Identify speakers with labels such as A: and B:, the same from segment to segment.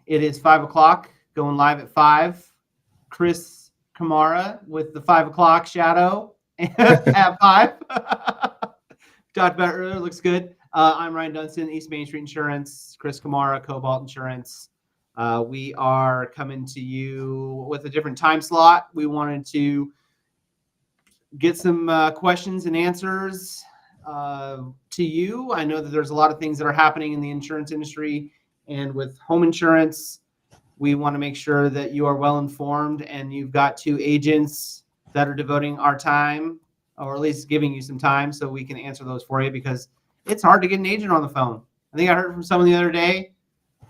A: It is 5 o'clock, going live at 5. Chris Kamara with the 5 o'clock shadow at 5. Talked about it earlier, looks good. I'm Ryan Dunstan, East Main Street Insurance, Chris Kamara, Cobalt Insurance. We are coming to you with a different time slot. We wanted to get some questions and answers to you. I know that there's a lot of things that are happening in the insurance industry, and with home insurance, we want to make sure that you are well informed, and you've got 2 agents that are devoting our time, or at least giving you some time so we can answer those for you, because it's hard to get an agent on the phone. I think I heard from someone the other day,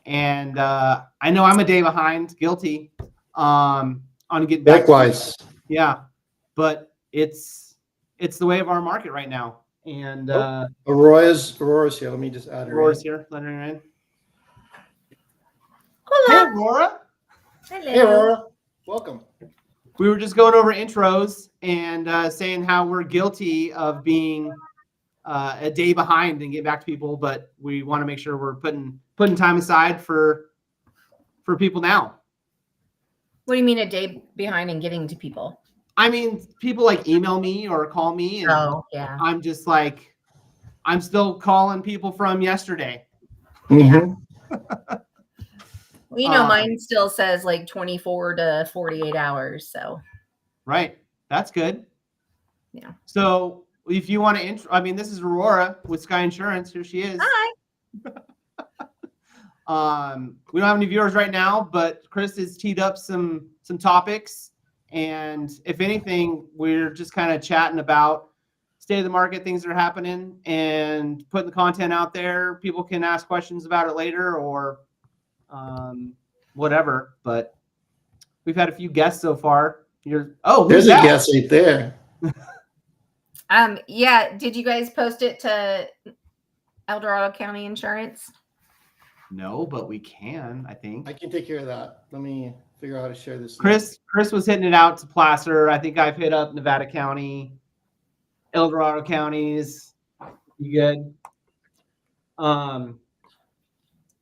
A: and I know I'm a day behind, guilty, on getting back.
B: Likewise.
A: Yeah, but it's the way of our market right now. And
B: Aurora's here. Let me just add her
A: Aurora's
B: in.
A: here. Let her in.
C: Hola.
A: Hey, Aurora.
C: Hello.
B: Hey, Aurora. Welcome.
A: We were just going over intros and saying how we're guilty of being a day behind and get back to people, but we want to make sure we're putting time aside for people now.
C: What do you mean a day behind in getting to people?
A: I mean, people like email me or call me, and
C: yeah.
A: I'm just like, I'm still calling people from yesterday.
B: Mm-hmm.
C: Well, you know, mine still says like 24 to 48 hours. So.
A: Right. That's good.
C: Yeah.
A: So if you want to I mean, this is Aurora with Sky Insurance. Here she is.
C: Hi.
A: We don't have any viewers right now, but Chris has teed up some topics. And if anything, we're just kind of chatting about state of the market, things that are happening, and putting the content out there. People can ask questions about it later or whatever. But we've had a few guests so far.
B: There's a guest right there.
C: Yeah. Did you guys post it to El Dorado County Insurance?
A: No, but we can, I think.
B: I can take care of that. Let me figure out how to share this.
A: Chris was hitting it out to Placer. I think I've hit up Nevada County, El Dorado counties. You good?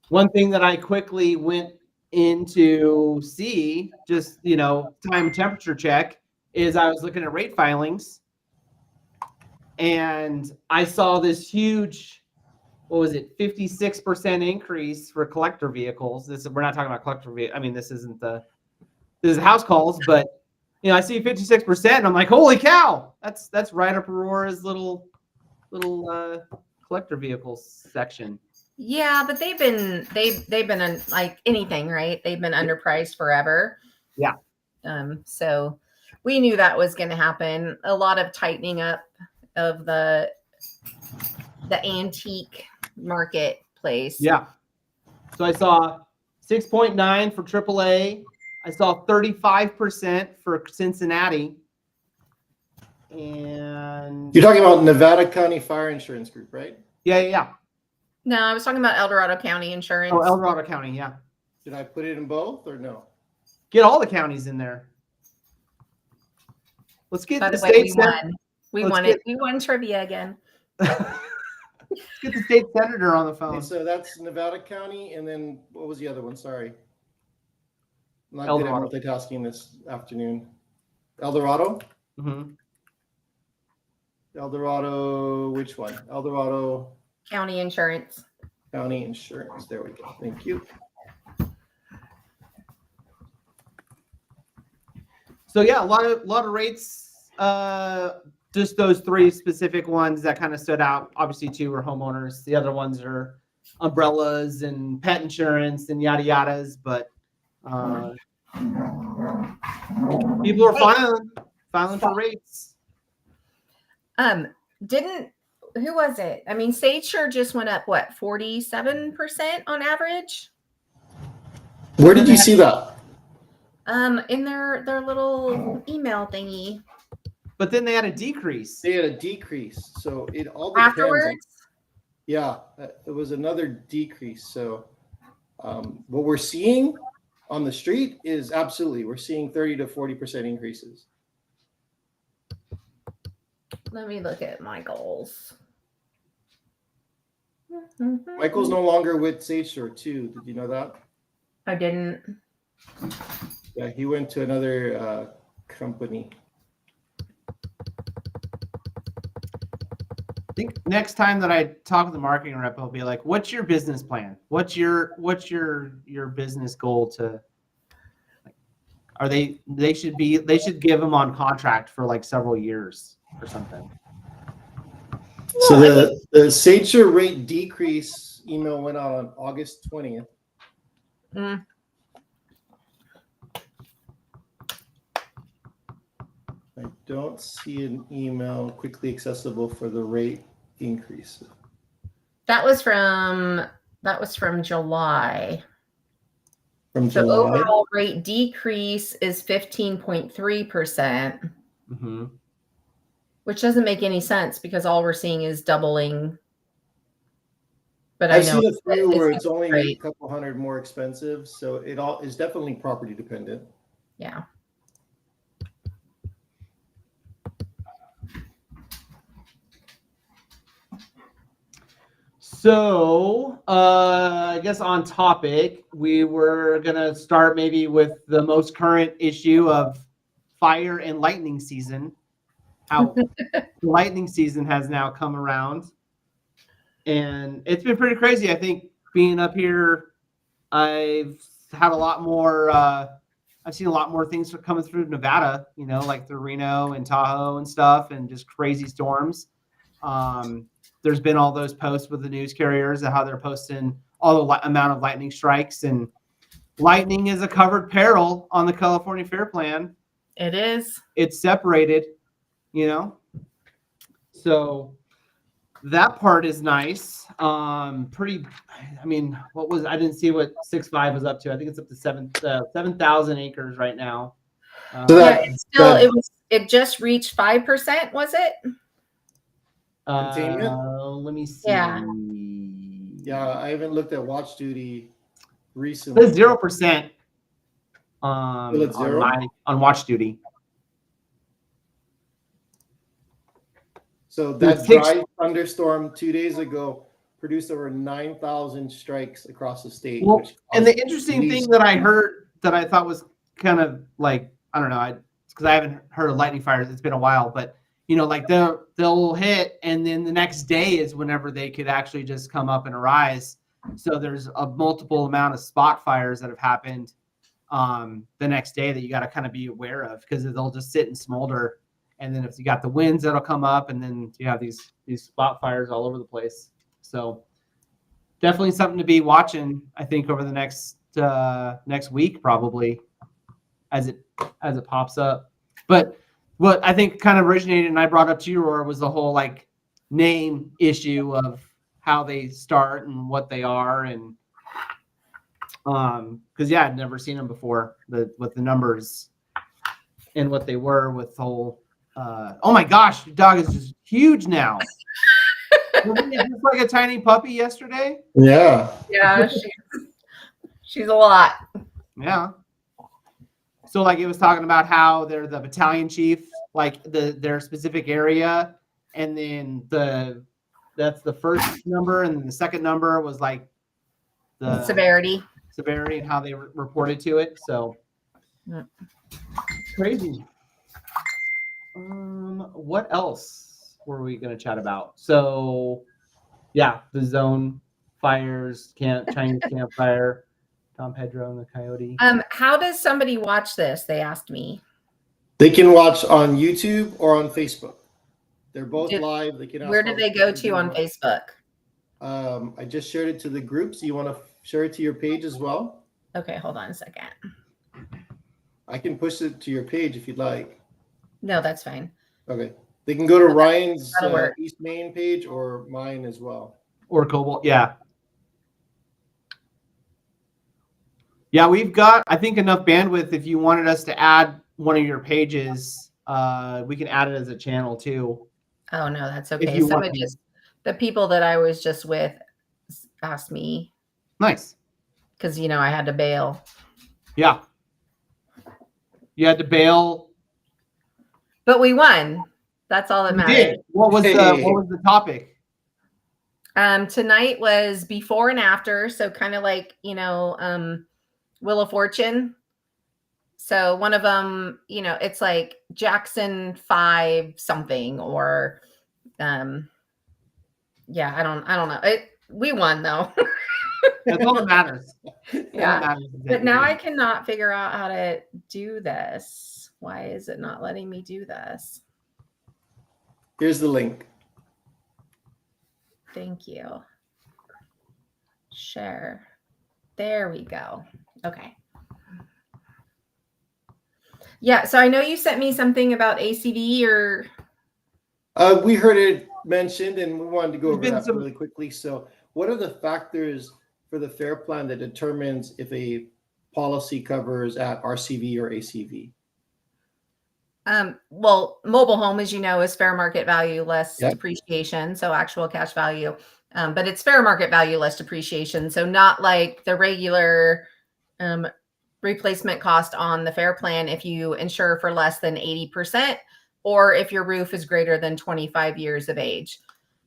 A: One thing that I quickly went in to see, just, time and temperature check, is I was looking at rate filings, and I saw this huge, 56% increase for collector vehicles. We're not talking about collector vehicles. I mean, this is house calls, but I see 56%. And I'm like, holy cow! That's right up Aurora's little collector vehicles section.
C: Yeah, but they've been like anything, right? They've been underpriced forever.
A: Yeah.
C: So we knew that was going to happen. A lot of tightening up of the antique marketplace.
A: Yeah. So I saw 6.9 for AAA. I saw 35% for Cincinnati. And
B: you're talking about Nevada County Fire Insurance Group, right?
A: Yeah.
C: No, I was talking about El Dorado County Insurance.
A: Oh, El Dorado County, yeah.
B: Did I put it in both or no?
A: Get all the counties in there. Let's get the
C: state
A: senator.
C: We won trivia again.
A: Let's get the state senator on the phone.
B: Okay, so that's Nevada County, and then what was the other one? Sorry. I'm not
A: El
B: good at
A: Dorado.
B: multitasking this afternoon. El Dorado?
A: Mm-hmm.
B: El Dorado, which one? El Dorado
C: County Insurance.
B: County Insurance. There we go. Thank you.
A: So yeah, a lot of rates. Just those 3 specific ones that kind of stood out. Obviously, 2 are homeowners. The other ones are umbrellas and pet insurance and yada yadas. But people are filing for rates.
C: Who was it? I mean, SageSure just went up, 47% on average?
B: Where did you see that?
C: In their little email thingy.
A: But then they had a decrease.
B: They had a decrease. So it all depends.
C: Afterwards?
B: Yeah, it was another decrease. So what we're seeing on the street is we're seeing 30 to 40% increases.
C: Let me look at Michael's.
B: Michael's no longer with SageSure too. Did you know that?
C: I didn't.
B: Yeah, he went to another company.
A: I think next time that I talk with the marketing rep, I'll be like, "What's your business plan? What's your business goal to?" Are they should give them on contract for like several years or something.
B: So the SATUR rate decrease email went out on August 20th.
C: Mm,
B: I don't see an email quickly accessible for the rate increase.
C: that was from July.
B: From
C: So
B: July.
C: overall rate decrease is 15.3%,
A: Mm-hmm.
C: which doesn't make any sense because all we're seeing is doubling. But
B: I've
C: I know
B: seen a few where it's only a
C: right.
B: couple hundred more expensive, so it all is definitely property dependent.
C: Yeah.
A: So, I guess on topic, we were gonna start maybe with the most current issue of fire and lightning season. How lightning season has now come around, and it's been pretty crazy. I think being up here, I've had a lot more. I've seen a lot more things coming through Nevada. You know, like through Reno and Tahoe and stuff, and just crazy storms. There's been all those posts with the news carriers and how they're posting all the amount of lightning strikes, and lightning is a covered peril on the California Fair Plan.
C: It is.
A: It's separated, you know. So that part is nice. Pretty. I mean, I didn't see what 6.5 was up to. I think it's up to 7,000 acres right now.
B: So
C: Yeah, it just reached 5%, was it?
B: Containment?
A: Let me see.
C: Yeah.
B: Yeah, I haven't looked at watch duty recently.
A: It's 0%.
B: Still at zero?
A: On watch duty.
B: So that dry thunderstorm 2 days ago produced over 9,000 strikes across the state.
A: Well, and the interesting thing that I heard that I thought was kind of like, I don't know, because I haven't heard of lightning fires. It's been a while, but you know, like they'll hit, and then the next day is whenever they could actually just come up and arise. So there's a multiple amount of spot fires that have happened the next day that you got to kind of be aware of, because they'll just sit and smolder. And then if you got the winds, that'll come up, and then you have these spot fires all over the place. So definitely something to be watching, I think, over the next week, probably, as it pops up. But what I think kind of originated, and I brought up to you, Aurora, was the whole like name issue of how they start and what they are, and because I'd never seen them before, with the numbers and what they were with the whole. Oh my gosh, your dog is just huge now. Wasn't it just like a tiny puppy yesterday?
B: Yeah.
C: Yeah, she's a lot.
A: Yeah. So like it was talking about how they're the battalion chief, like their specific area, and then that's the first number, and then the second number was like the
C: Severity
A: and how they reported to it. So crazy. What else were we going to chat about? So, yeah, the zone fires, Chinese campfire, Don Pedro and the Coyote.
C: How does somebody watch this? They asked me.
B: They can watch on YouTube or on Facebook. They're both live. They can.
C: Where do they go to on Facebook?
B: I just shared it to the group. So you want to share it to your page as well?
C: Okay, hold on a second.
B: I can push it to your page if you'd like.
C: No, that's fine.
B: Okay. They can go to Ryan's
C: work.
B: East Main page or mine as well.
A: Or Cobalt, yeah. Yeah, we've got, I think, enough bandwidth. If you wanted us to add one of your pages, we can add it as a channel too.
C: Oh, no, that's okay. The people that I was just with asked me.
A: Nice.
C: Because, I had to bail.
A: Yeah. You had to bail.
C: But we won. That's all that matters.
A: What was the topic?
C: Tonight was before and after. So kind of like, Wheel of Fortune. So one of them, you know, it's like Jackson 5 something, or yeah, I don't know. We won though.
A: That's all that matters.
C: Yeah.
A: All that matters is that
C: But
A: you
C: now
A: win.
C: I cannot figure out how to do this. Why is it not letting me do this?
B: Here's the link.
C: Thank you. Share. There we go. Okay. Yeah, so I know you sent me something about ACV or
B: We heard it mentioned, and we wanted to go
A: There's
B: over
A: been
B: that
A: some-
B: really quickly. So, what are the factors for the FAIR plan that determines if a policy covers at RCV or ACV?
C: well, mobile home, as you know, is fair market value less
B: Yep.
C: depreciation, so actual cash value. But it's fair market value less depreciation, so not like the regular replacement cost on the FAIR plan if you insure for less than 80%, or if your roof is greater than 25 years of age.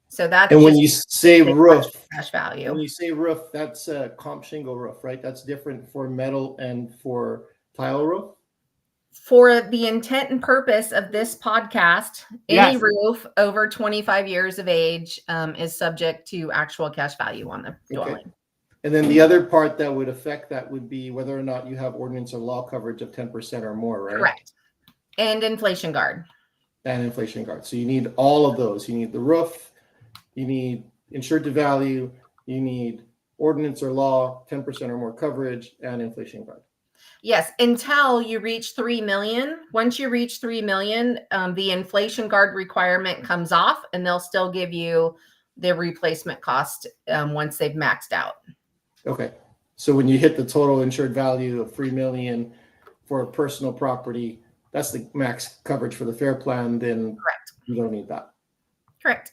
C: So that's
B: And when
C: just
B: you say
C: basic
B: roof,
C: cash value.
B: when you say roof, that's a comp shingle roof, right? That's different for metal and for tile roof.
C: For the intent and purpose of this podcast, any
A: Yes.
C: roof over 25 years of age is subject to actual cash value on the dwelling.
B: And then the other part that would affect that would be whether or not you have ordinance or law coverage of 10% or more, right?
C: Correct. And inflation guard.
B: And inflation guard. So you need all of those. You need the roof, you need insured to value, you need ordinance or law, 10% or more coverage, and inflation guard.
C: Yes, until you reach 3 million. Once you reach 3 million, the inflation guard requirement comes off, and they'll still give you the replacement cost once they've maxed out.
B: Okay. So when you hit the total insured value of 3 million for a personal property, that's the max coverage for the FAIR plan, then
C: Correct.
B: you don't need that.
C: Correct.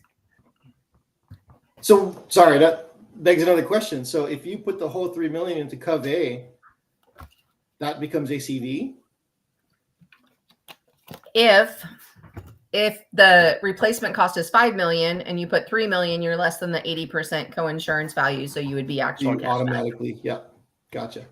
B: So sorry, that begs another question. So if you put the whole 3 million into Cov A, that becomes ACV?
C: If the replacement cost is 5 million and you put 3 million, you're less than the 80% co-insurance value, so you would be actual
B: You
C: cash value.
B: automatically, yeah, gotcha.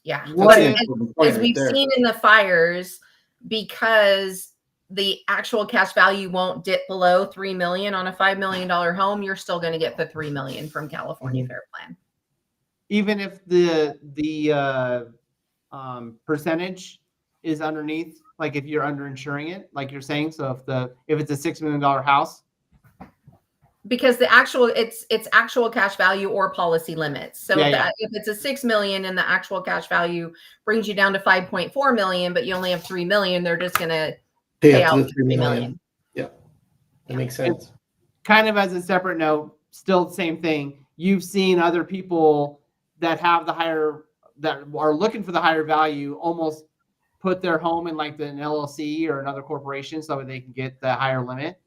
C: Yeah.
A: What
B: That's an
A: if-
B: important point
C: As
B: right
C: we've
B: there.
C: seen in the fires, because the actual cash value won't dip below 3 million on a $5 million home, you're still going to get the 3 million from California
B: Mhm.
C: Fair Plan.
A: Even if the percentage is underneath, like if you're underinsuring it, like you're saying. So if it's a $6 million house,
C: Because it's actual cash value or policy limits. So if it's a 6 million and the actual cash value brings you down to 5.4 million, but you only have 3 million, they're just going to
B: Pay
C: pay
B: up
C: out
B: to
C: the
B: the
C: 3
B: 3
C: million.
B: million. Yeah, that makes sense.
A: kind of as a separate note, still the same thing. You've seen other people that have that are looking for the higher value almost put their home in like an LLC or another corporation so that they can get the higher limit.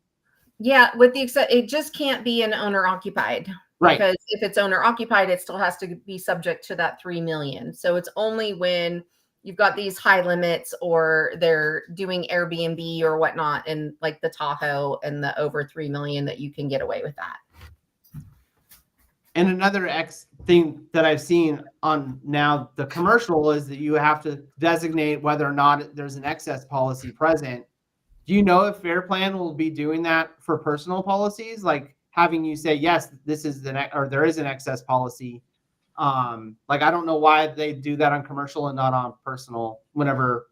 C: Yeah, with the it just can't be an owner occupied.
A: Right.
C: Because if it's owner occupied, it still has to be subject to that 3 million. So it's only when you've got these high limits or they're doing Airbnb or whatnot, and like the Tahoe and the over 3 million, that you can get away with that.
A: And another thing that I've seen on now the commercial is that you have to designate whether or not there's an excess policy present. Do you know if Fair Plan will be doing that for personal policies? Like having you say, yes, this is or there is an excess policy. Like, I don't know why they do that on commercial and not on personal whenever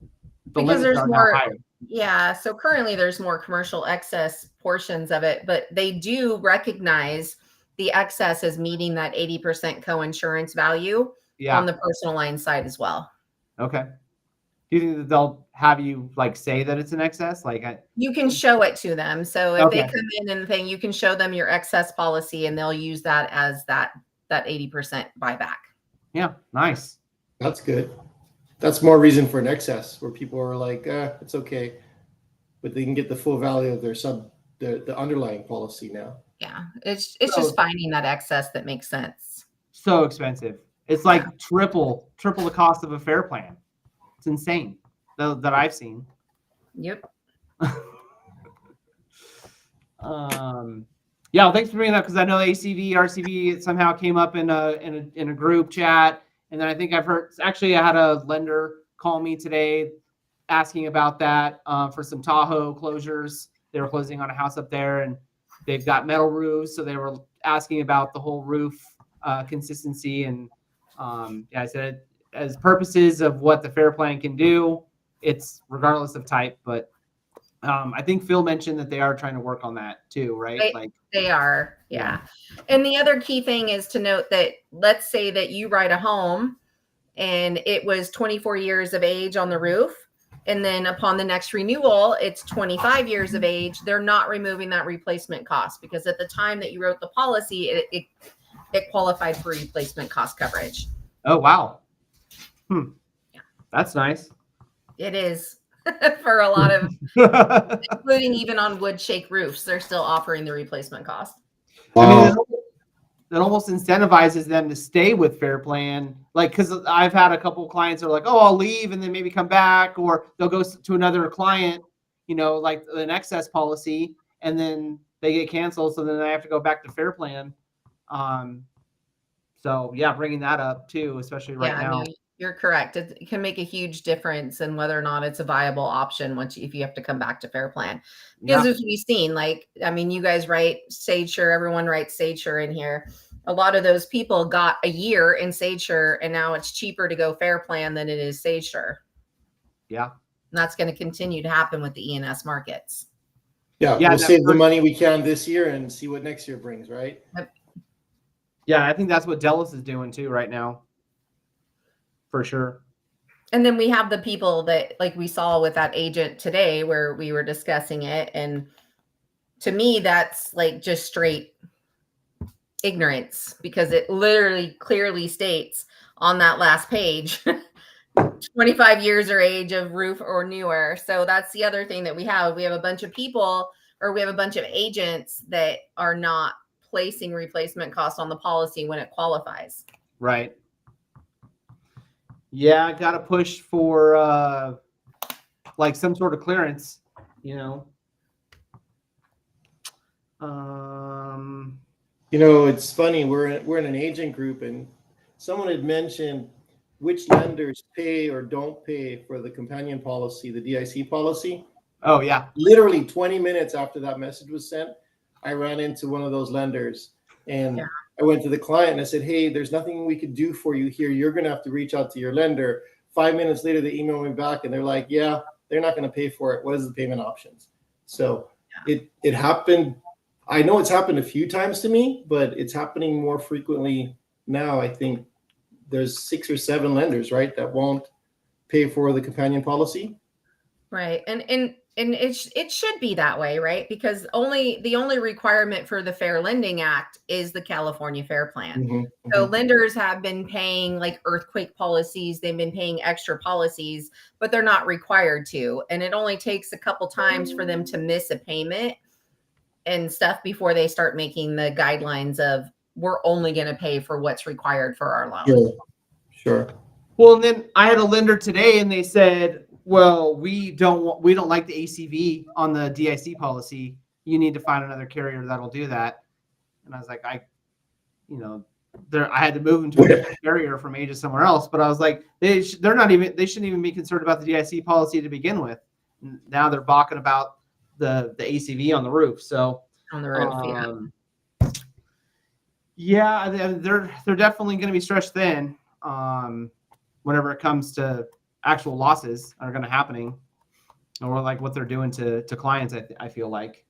A: the
C: Because
A: limits
C: there's
A: are now
C: more-
A: higher.
C: Yeah. So currently there's more commercial excess portions of it, but they do recognize the excess as meeting that 80% co-insurance value
A: Yeah.
C: on the personal line side as well.
A: Okay. Do you think that they'll have you like say that it's an excess? Like,
C: You can show it to them. So if they
A: Okay.
C: come in and you can show them your excess policy, and they'll use that as that 80% buyback.
A: yeah, nice.
B: That's good. That's more reason for an excess where people are like, it's okay, but they can get the full value of their the underlying policy now.
C: Yeah. It's
A: So-
C: just finding that excess that makes sense.
A: So expensive. It's like triple the cost of a Fair Plan. It's insane that I've seen.
C: Yep.
A: Yeah, well, thanks for bringing that, because I know ACV, RCV somehow came up in a group chat, And then I think I've heard, actually, I had a lender call me today asking about that for some Tahoe closures. They were closing on a house up there, and they've got metal roofs. So they were asking about the whole roof consistency. And I said, as purposes of what the FAIR Plan can do, it's regardless of type. But I think Phil mentioned that they are trying to work on that too, right?
C: They are, yeah. And the other key thing is to note that, let's say that you write a home and it was 24 years of age on the roof, and then upon the next renewal, it's 25 years of age. They're not removing that replacement cost, because at the time that you wrote the policy, it qualified for replacement cost coverage.
A: Oh, wow. That's nice.
C: It is. For a lot of, including even on wood shake roofs, they're still offering the replacement cost.
A: I mean, that almost incentivizes them to stay with FAIR Plan. Like, because I've had a couple of clients that are like, oh, I'll leave and then maybe come back, or they'll go to another client, like an excess policy, and then they get canceled. So then they have to go back to FAIR Plan. So yeah, bringing that up too, especially right now.
C: No, you're correct. It can make a huge difference in whether or not it's a viable option if you have to come back to FAIR Plan. Because as we've seen, you guys write SageSure, everyone writes SageSure in here. A lot of those people got a year in SageSure, and now it's cheaper to go FAIR Plan than it is SageSure.
A: Yeah.
C: And that's going to continue to happen with the E&S markets.
B: Yeah, we'll save the money we can this year and see what next year brings, right?
A: Yeah, I think that's what Delos is doing too right now. For sure.
C: And then we have the people that, like we saw with that agent today where we were discussing it. And to me, that's like just straight ignorance, because it literally clearly states on that last page, 25 years or age of roof or newer. So that's the other thing that we have. We have a bunch of people, or we have a bunch of agents that are not placing replacement costs on the policy when it qualifies.
A: Right. Yeah, I got to push for some sort of clearance,
B: It's funny. We're in an agent group, and someone had mentioned which lenders pay or don't pay for the companion policy, the DIC policy.
A: Oh, yeah.
B: Literally 20 minutes after that message was sent, I ran into one of those lenders, and I went to the client and I said, hey, there's nothing we could do for you here. You're going to have to reach out to your lender. 5 minutes later, they emailed me back and they're like, yeah, they're not going to pay for it. What is the payment options? So it happened. I know it's happened a few times to me, but it's happening more frequently now. I think there's 6 or 7 lenders, right, that won't pay for the companion policy.
C: Right. And it should be that way, right? Because the only requirement for the Fair Lending Act is the California FAIR Plan.
B: Mm-hmm.
C: So lenders have been paying like earthquake policies, they've been paying extra policies, but they're not required to. And it only takes a couple times for them to miss a payment and stuff before they start making the guidelines of, we're only going to pay for what's required for our loan.
B: Sure.
A: Well, and then I had a lender today and they said, well, we don't like the ACV on the DIC policy. You need to find another carrier that'll do that. And I was like, I had to move them to a different carrier from Aegis somewhere else. But I was like, they shouldn't even be concerned about the DIC policy to begin with. And now they're balking about the ACV on the roof. So
C: On the roof,
A: yeah, they're definitely going to be stretched thin whenever it comes to actual losses are going to happening, or like what they're doing to clients. I feel like.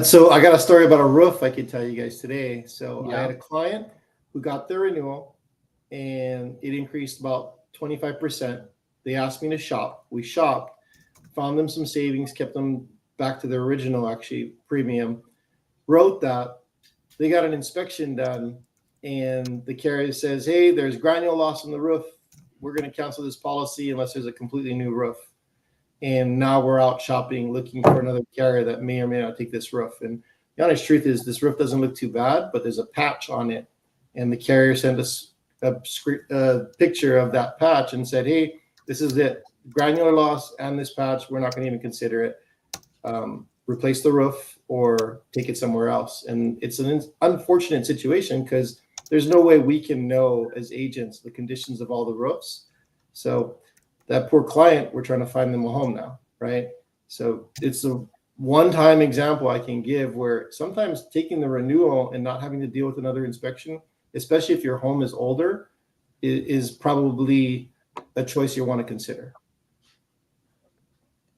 B: So I got a story about a roof I could tell you guys today. So
A: Yeah.
B: I had a client who got their renewal and it increased about 25%. They asked me to shop. We shopped, found them some savings, kept them back to their original actually premium, wrote that. They got an inspection done and the carrier says, hey, there's granule loss on the roof. We're going to cancel this policy unless there's a completely new roof. And now we're out shopping, looking for another carrier that may or may not take this roof. And the honest truth is this roof doesn't look too bad, but there's a patch on it. And the carrier sent us a picture of that patch and said, hey, this is it. Granular loss and this patch, we're not going to even consider it. Replace the roof or take it somewhere else. And it's an unfortunate situation because there's no way we can know as agents the conditions of all the roofs. So that poor client, we're trying to find them a home now, right? So it's a one-time example I can give where sometimes taking the renewal and not having to deal with another inspection, especially if your home is older, is probably a choice you want to consider.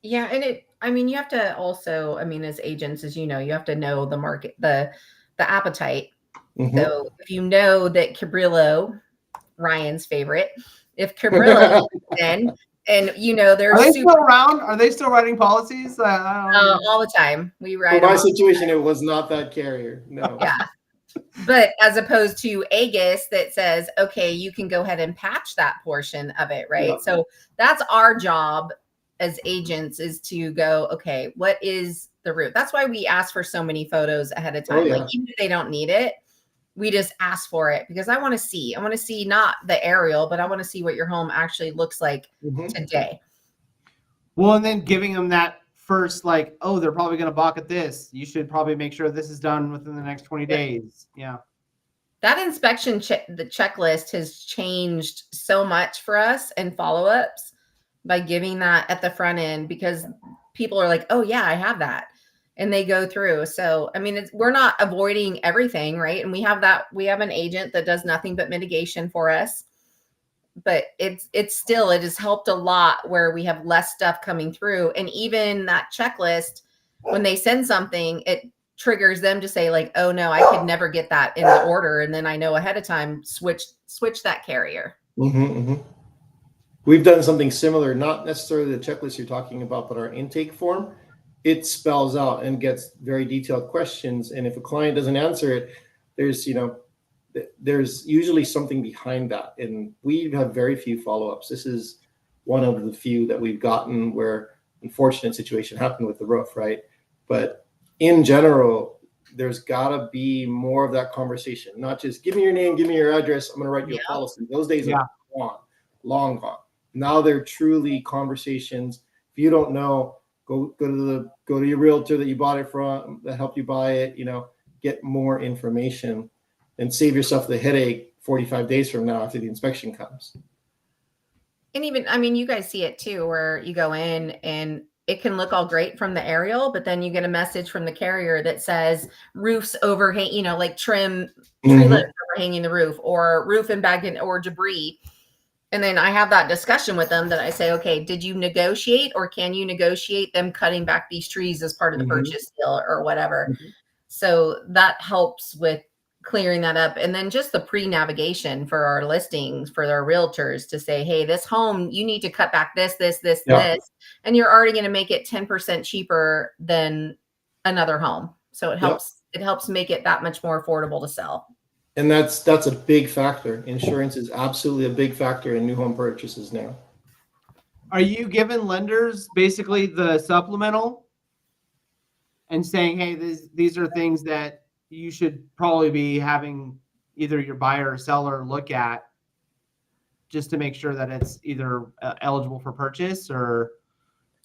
C: Yeah, and I mean, you have to also, I mean, as agents, as you have to know the market, the appetite.
B: Mhm.
C: So if you know that Cabrillo, Ryan's favorite, if Cabrillo is in, and they're
A: Are they
C: super
A: still around? Are they still writing policies? I don't know.
C: all the time. We
B: For
C: write
B: my
C: them all.
B: situation, it was not that carrier. No.
C: Yeah. But as opposed to Aegis that says, okay, you can go ahead and patch that portion of it, right?
B: Yeah.
C: So that's our job as agents, is to go, okay, what is the roof? That's why we ask for so many photos ahead of time.
B: Oh, yeah.
C: Like, even if they don't need it, we just ask for it because I want to see. I want to see not the aerial, but I want to see what your home actually looks like
B: Mhm.
C: today.
A: Well, and then giving them that first, like, oh, they're probably going to balk at this. You should probably make sure this is done within the next 20 days. Yeah.
C: That inspection the checklist has changed so much for us and follow-ups by giving that at the front end, because people are like, oh yeah, I have that. And they go through. So, I mean, we're not avoiding everything, right? And we have an agent that does nothing but mitigation for us. But it has helped a lot where we have less stuff coming through. And even that checklist, when they send something, it triggers them to say like, oh no, I could never get that in the order. And then I know ahead of time, switch that carrier.
B: Mhm, mhm. We've done something similar, not necessarily the checklist you're talking about, but our intake form. It spells out and gets very detailed questions. And if a client doesn't answer it, there's usually something behind that. And we have very few follow-ups. This is one of the few that we've gotten where unfortunate situation happened with the roof, right? But in general, there's gotta be more of that conversation, not just give me your name, give me your address, I'm gonna write you a policy. Those days are gone, long gone. Now they're truly conversations. If you don't know, go to your realtor that you bought it from, that helped you buy it, get more information and save yourself the headache 45 days from now after the inspection comes.
C: And even, I mean, you guys see it too, where you go in and it can look all great from the aerial, but then you get a message from the carrier that says roofs overhang, like tree limbs overhanging the roof, or roof embankment or debris. And then I have that discussion with them that I say, okay, did you negotiate, or can you negotiate them cutting back these trees as part of the purchase deal or whatever? So that helps with clearing that up. And then just the pre-navigation for our listings, for our realtors to say, hey, this home, you need to cut back this, and you're already going to make it 10% cheaper than another home. So it helps make it that much more affordable to sell.
B: And that's a big factor. Insurance is absolutely a big factor in new home purchases now.
A: Are you giving lenders basically the supplemental and saying, hey, these are things that you should probably be having either your buyer or seller look at, just to make sure that it's either eligible for purchase? Or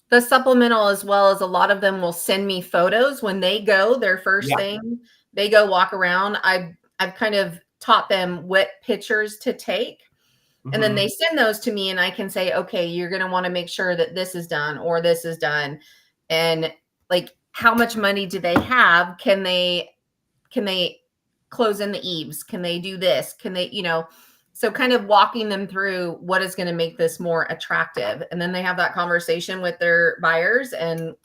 C: the supplemental, as well as a lot of them will send me photos when they go, their first thing, they go walk around. I've kind of taught them what pictures to take. And then they send those to me, and I can say, okay, you're going to want to make sure that this is done or this is done. And like, how much money do they have? Can they close in the eaves? Can they do this? Can they, so kind of walking them through what is going to make this more attractive. And then they have that conversation with their buyers, and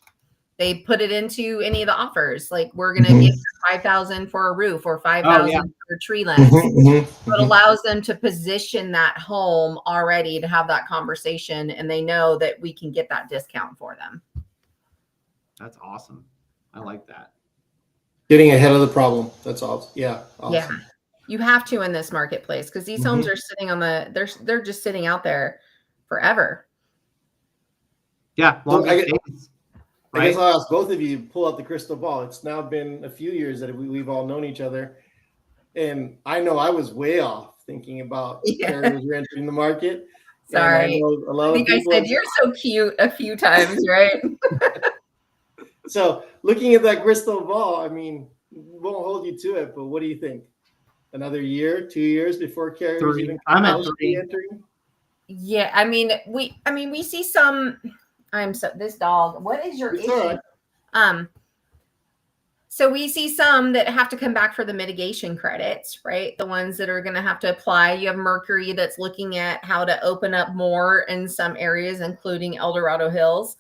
C: they put it into any of the offers. Like, we're going to give you 5,000 for a roof, or 5,000 for tree limbs. So it allows them to position that home already to have that conversation, and they know that we can get that discount for them.
A: That's awesome. I like that.
B: Getting ahead of the problem. That's all. Yeah. Awesome.
C: Yeah. You have to in this marketplace, because these homes are sitting on they're just sitting out there forever.
A: Yeah.
B: I guess I'll ask both of you, pull out the crystal ball. It's now been a few years that we've all known each other. And I know I was way off thinking about carriers entering the market.
C: Sorry.
B: I think I
C: said you're so cute a few times, right?
B: So looking at that crystal ball, I mean, won't hold you to it, but what do you think? Another year, 2 years before carriers
A: 3.
B: even
A: I'm at
B: close to
A: 3.
B: entering?
C: Yeah, I mean we see some. This dog. What is your
B: It's
C: issue?
B: all right.
C: So we see some that have to come back for the mitigation credits, right? The ones that are going to have to apply. You have Mercury that's looking at how to open up more in some areas, including El Dorado Hills.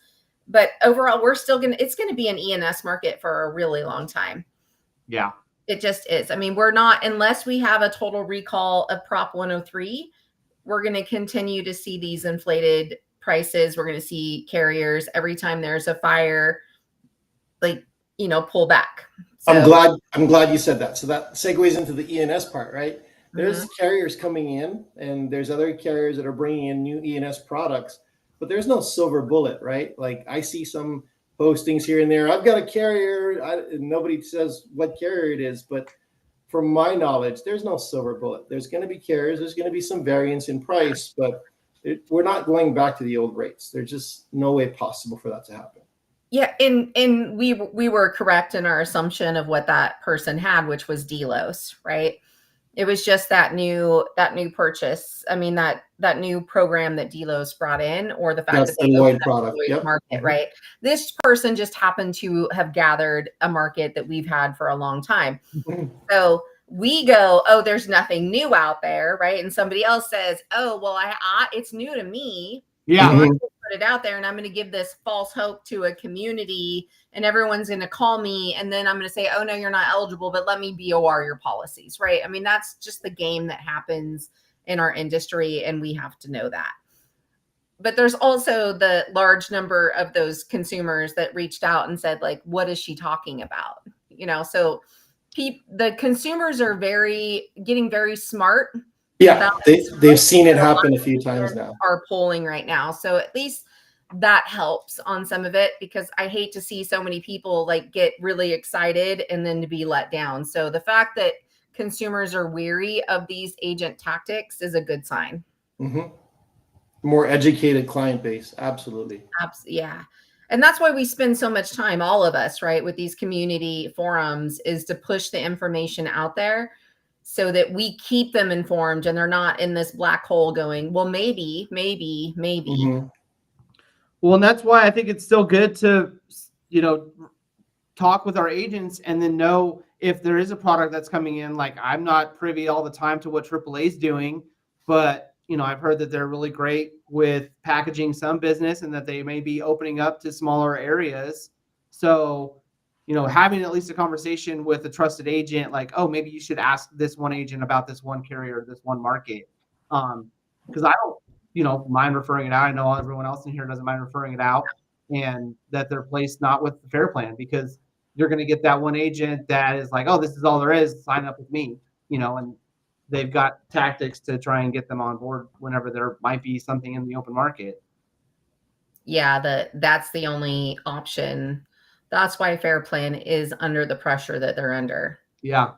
C: But overall, it's going to be an E&S market for a really long time.
A: Yeah.
C: It just is. I mean, we're not, unless we have a total recall of Prop 103, we're going to continue to see these inflated prices. We're going to see carriers every time there's a fire, pull back.
B: I'm glad you said that. So that segues into the E&S part, right? There's carriers coming in, and there's other carriers that are bringing in new E&S products, but there's no silver bullet, right? Like I see some postings here and there. I've got a carrier. Nobody says what carrier it is, but from my knowledge, there's no silver bullet. There's going to be carriers. There's going to be some variance in price, but we're not going back to the old rates. There's just no way possible for that to happen.
C: Yeah, and we were correct in our assumption of what that person had, which was Delos, right? It was just that new purchase. I mean, that new program that Delos brought in, or the fact that they
B: Lloyd product,
C: Lloyd market, right? This person just happened to have gathered a market that we've had for a long time. So we go, oh, there's nothing new out there, right? And somebody else says, oh, well, it's new to me.
A: Yeah.
C: I'm going to put it out there, and I'm going to give this false hope to a community, and everyone's going to call me, and then I'm going to say, oh no, you're not eligible, but let me BOR your policies, right? I mean, that's just the game that happens in our industry, and we have to know that. But there's also the large number of those consumers that reached out and said, like, what is she talking about? So the consumers are getting very smart.
B: Yeah, they've seen it happen a few times now.
C: Are polling right now, so at least that helps on some of it, because I hate to see so many people get really excited and then to be let down. So the fact that consumers are weary of these agent tactics is a good sign.
B: Mm-hmm. More educated client base, absolutely.
C: Yeah. And that's why we spend so much time, all of us, right, with these community forums, is to push the information out there so that we keep them informed and they're not in this black hole going, well, maybe.
B: Mm-hmm.
A: Well, and that's why I think it's still good to, talk with our agents and then know if there is a product that's coming in. Like, I'm not privy all the time to what AAA is doing, but I've heard that they're really great with packaging some business and that they may be opening up to smaller areas. So, having at least a conversation with a trusted agent, like, oh, maybe you should ask this one agent about this one carrier, this one market. Because I don't, mind referring it out. I know everyone else in here doesn't mind referring it out, and that they're placed not with the Fair Plan, because you're going to get that one agent that is like, oh, this is all there is, sign up with me, and they've got tactics to try and get them on board whenever there might be something in the open market.
C: Yeah, that's the only option. That's why Fair Plan is under the pressure that they're under.
A: Yeah.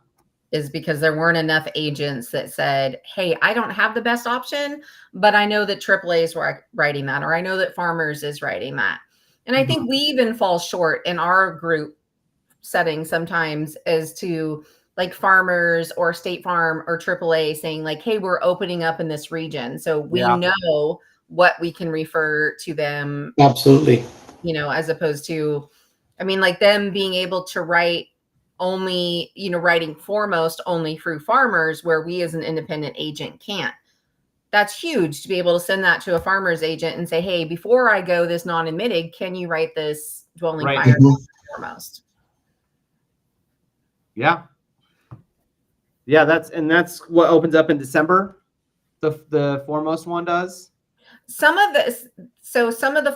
C: Is because there weren't enough agents that said, hey, I don't have the best option, but I know that AAA is writing that, or I know that Farmers is writing that. And I think we even fall short in our group setting sometimes as to Farmers or State Farm or AAA saying hey, we're opening up in this region. So we know what we can refer to them.
B: Absolutely.
C: As opposed to, them being able to write only, writing Foremost only through Farmers, where we as an independent agent can't. That's huge to be able to send that to a Farmers agent and say, hey, before I go this non-admitted, can you write this dwelling fire Foremost?
A: Yeah. Yeah, that's what opens up in December. The Foremost one does.
C: Some of the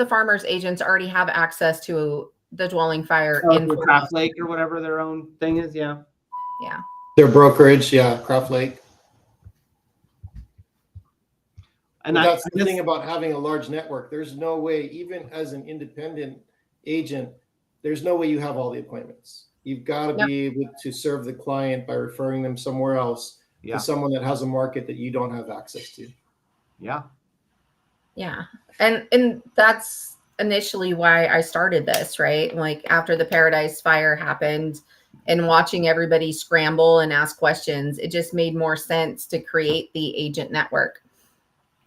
C: Farmers agents already have access to the dwelling fire in
A: Craft Lake or whatever their own thing is. Yeah.
B: Their brokerage, Craft Lake. And that's the thing about having a large network. There's no way, even as an independent agent, there's no way you have all the appointments. You've got to be able to serve the client by referring them somewhere else to someone that has a market that you don't have access to.
A: Yeah.
C: Yeah. And that's initially why I started this, right? Like after the Paradise Fire happened and watching everybody scramble and ask questions, it just made more sense to create the agent network.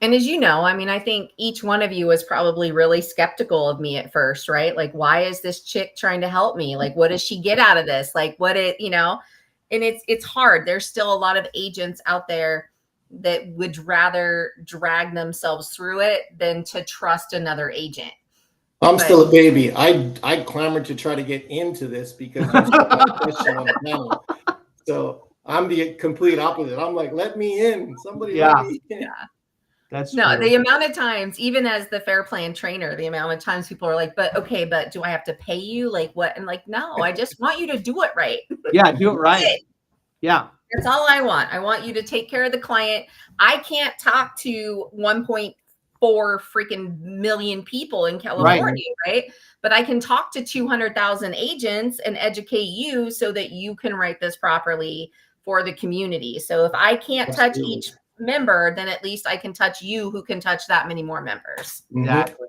C: And as you know, I mean, I think each one of you was probably really skeptical of me at first, right? Like, why is this chick trying to help me? Like, what does she get out of this? Like, what it, you know, and it's hard. There's still a lot of agents out there that would rather drag themselves through it than to trust another agent.
B: I'm
C: But-
B: still a baby. I clamored to try to get into this because you said that question on the panel. So I'm the complete opposite. I'm like, let me in. Somebody
A: Yeah.
B: let me in.
A: That's
C: No,
A: true.
C: the amount of times, even as the fair plan trainer, the amount of times people are like, but okay, but do I have to pay you? Like what? And like, no, I just want you to do it right.
A: Yeah, do it right. Yeah.
C: That's all I want. I want you to take care of the client. I can't talk to 1.4 freaking million people in California, right? But I can talk to 200,000 agents and educate you so that you can write this properly for the community. So if I can't touch
B: Absolutely.
C: each member, then at least I can touch you who can touch that many more members.
B: Mhm.
A: Exactly.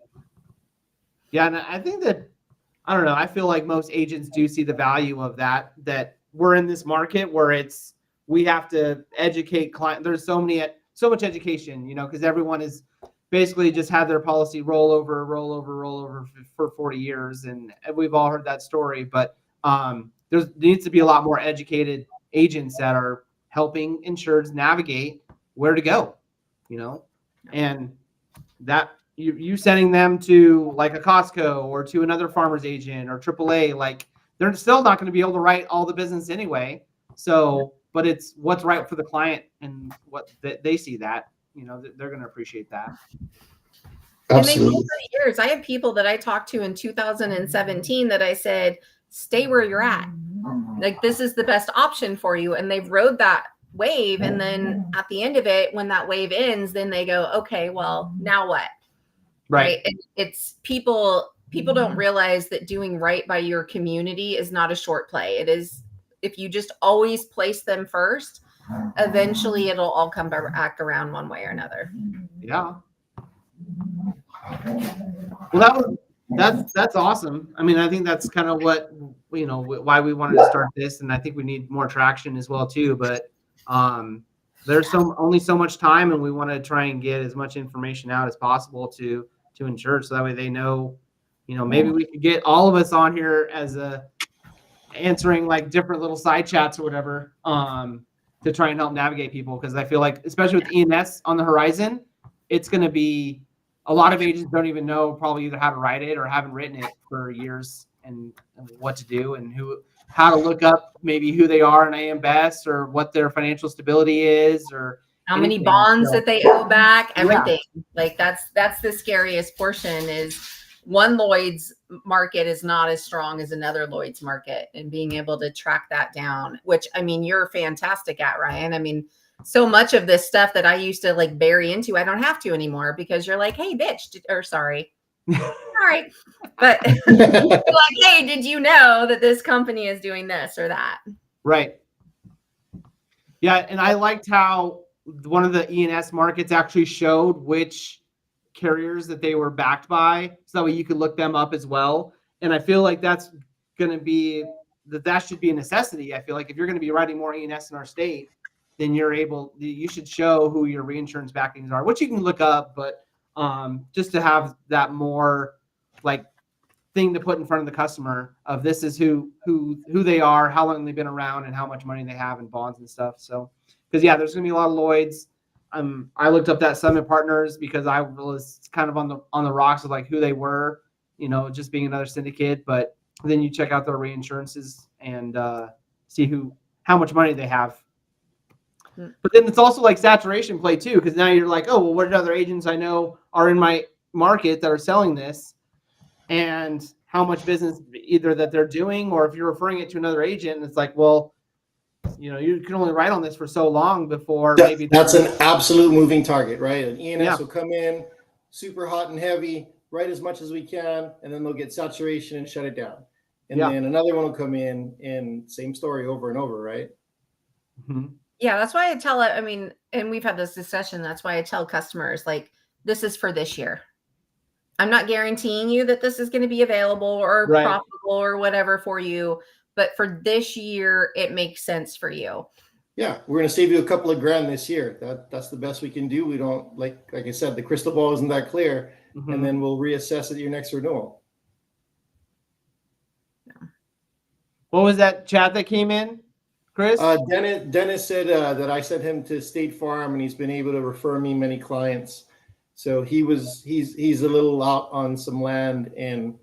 A: Yeah, and I think that I don't know. I feel like most agents do see the value of that. That we're in this market where we have to educate client. There's so much education, because everyone is basically just had their policy roll over for 40 years, and we've all heard that story. But there needs to be a lot more educated agents that are helping insureds navigate where to go, and that you sending them to like a Costco or to another farmer's agent or AAA, like they're still not going to be able to write all the business anyway. So, but it's what's right for the client and what they see that, they're going to appreciate that.
C: And they will
B: Absolutely.
C: for years. I have people that I talked to in 2017 that I said, stay where you're at. Like, this is the best option for you. And they've rode that wave. And then at the end of it, when that wave ends, then they go, okay, well, now what?
A: Right.
C: It's people don't realize that doing right by your community is not a short play. It is, if you just always place them first, eventually it'll all come back around one way or another.
A: Yeah. Well, that's awesome. I mean, I think that's kind of what, why we wanted to start this. And I think we need more traction as well too, but there's only so much time, and we want to try and get as much information out as possible to ensure, so that way they know, maybe we could get all of us on here as answering like different little side chats or whatever, to try and help navigate people. Cause I feel like, especially with E&S on the horizon, it's going to be a lot of agents don't even know probably either how to write it or haven't written it for years, and what to do and how to look up maybe who they are in AM Best or what their financial stability is or
C: how many
A: anything.
C: bonds
A: So-
C: that they owe back,
A: Yeah.
C: everything. Like that's the scariest portion, is one Lloyd's market is not as strong as another Lloyd's market, and being able to track that down, which I mean, you're fantastic at, Ryan. I mean, so much of this stuff that I used to like bury into, I don't have to anymore, because you're like, hey, bitch, or sorry. Sorry. But like, hey, did you know that this company is doing this or that?
A: Right. Yeah, and I liked how one of the E&S markets actually showed which carriers that they were backed by, so that way you could look them up as well. And I feel like that's going to be that should be a necessity. I feel like if you're going to be writing more E&S in our state, then you should show who your reinsurance backings are, which you can look up, but just to have that more like thing to put in front of the customer of this is who they are, how long they've been around, and how much money they have in bonds and stuff. So, because there's gonna be a lot of Lloyd's. I looked up that Summit Partners because I was kind of on the rocks of like who they were, just being another syndicate. But then you check out their reinsurances and see how much money they have. But then it's also like saturation play too, because now you're like, oh, well, what other agents I know are in my market that are selling this, and how much business either that they're doing, or if you're referring it to another agent, it's like, well, you can only write on this for so long before maybe
B: That's an absolute moving target, right? An E&S
A: Yeah.
B: will come in super hot and heavy, write as much as we can, and then they'll get saturation and shut it down. And
A: Yeah.
B: then another one will come in and same story over and over, right?
A: Mhm.
C: Yeah, that's why I tell it. I mean, and we've had this discussion. That's why I tell customers, like, this is for this year. I'm not guaranteeing you that this is going to be available or
A: Right.
C: profitable or whatever for you, but for this year, it makes sense for you.
B: Yeah, we're going to save you a couple of grand this year. That's the best we can do. We don't like I said, the crystal ball isn't that clear,
A: Mhm.
B: and then we'll reassess at your next renewal.
A: What was that chat that came in, Chris?
B: Dennis said that I sent him to State Farm, and he's been able to refer me many clients. So he's a little out on some land, and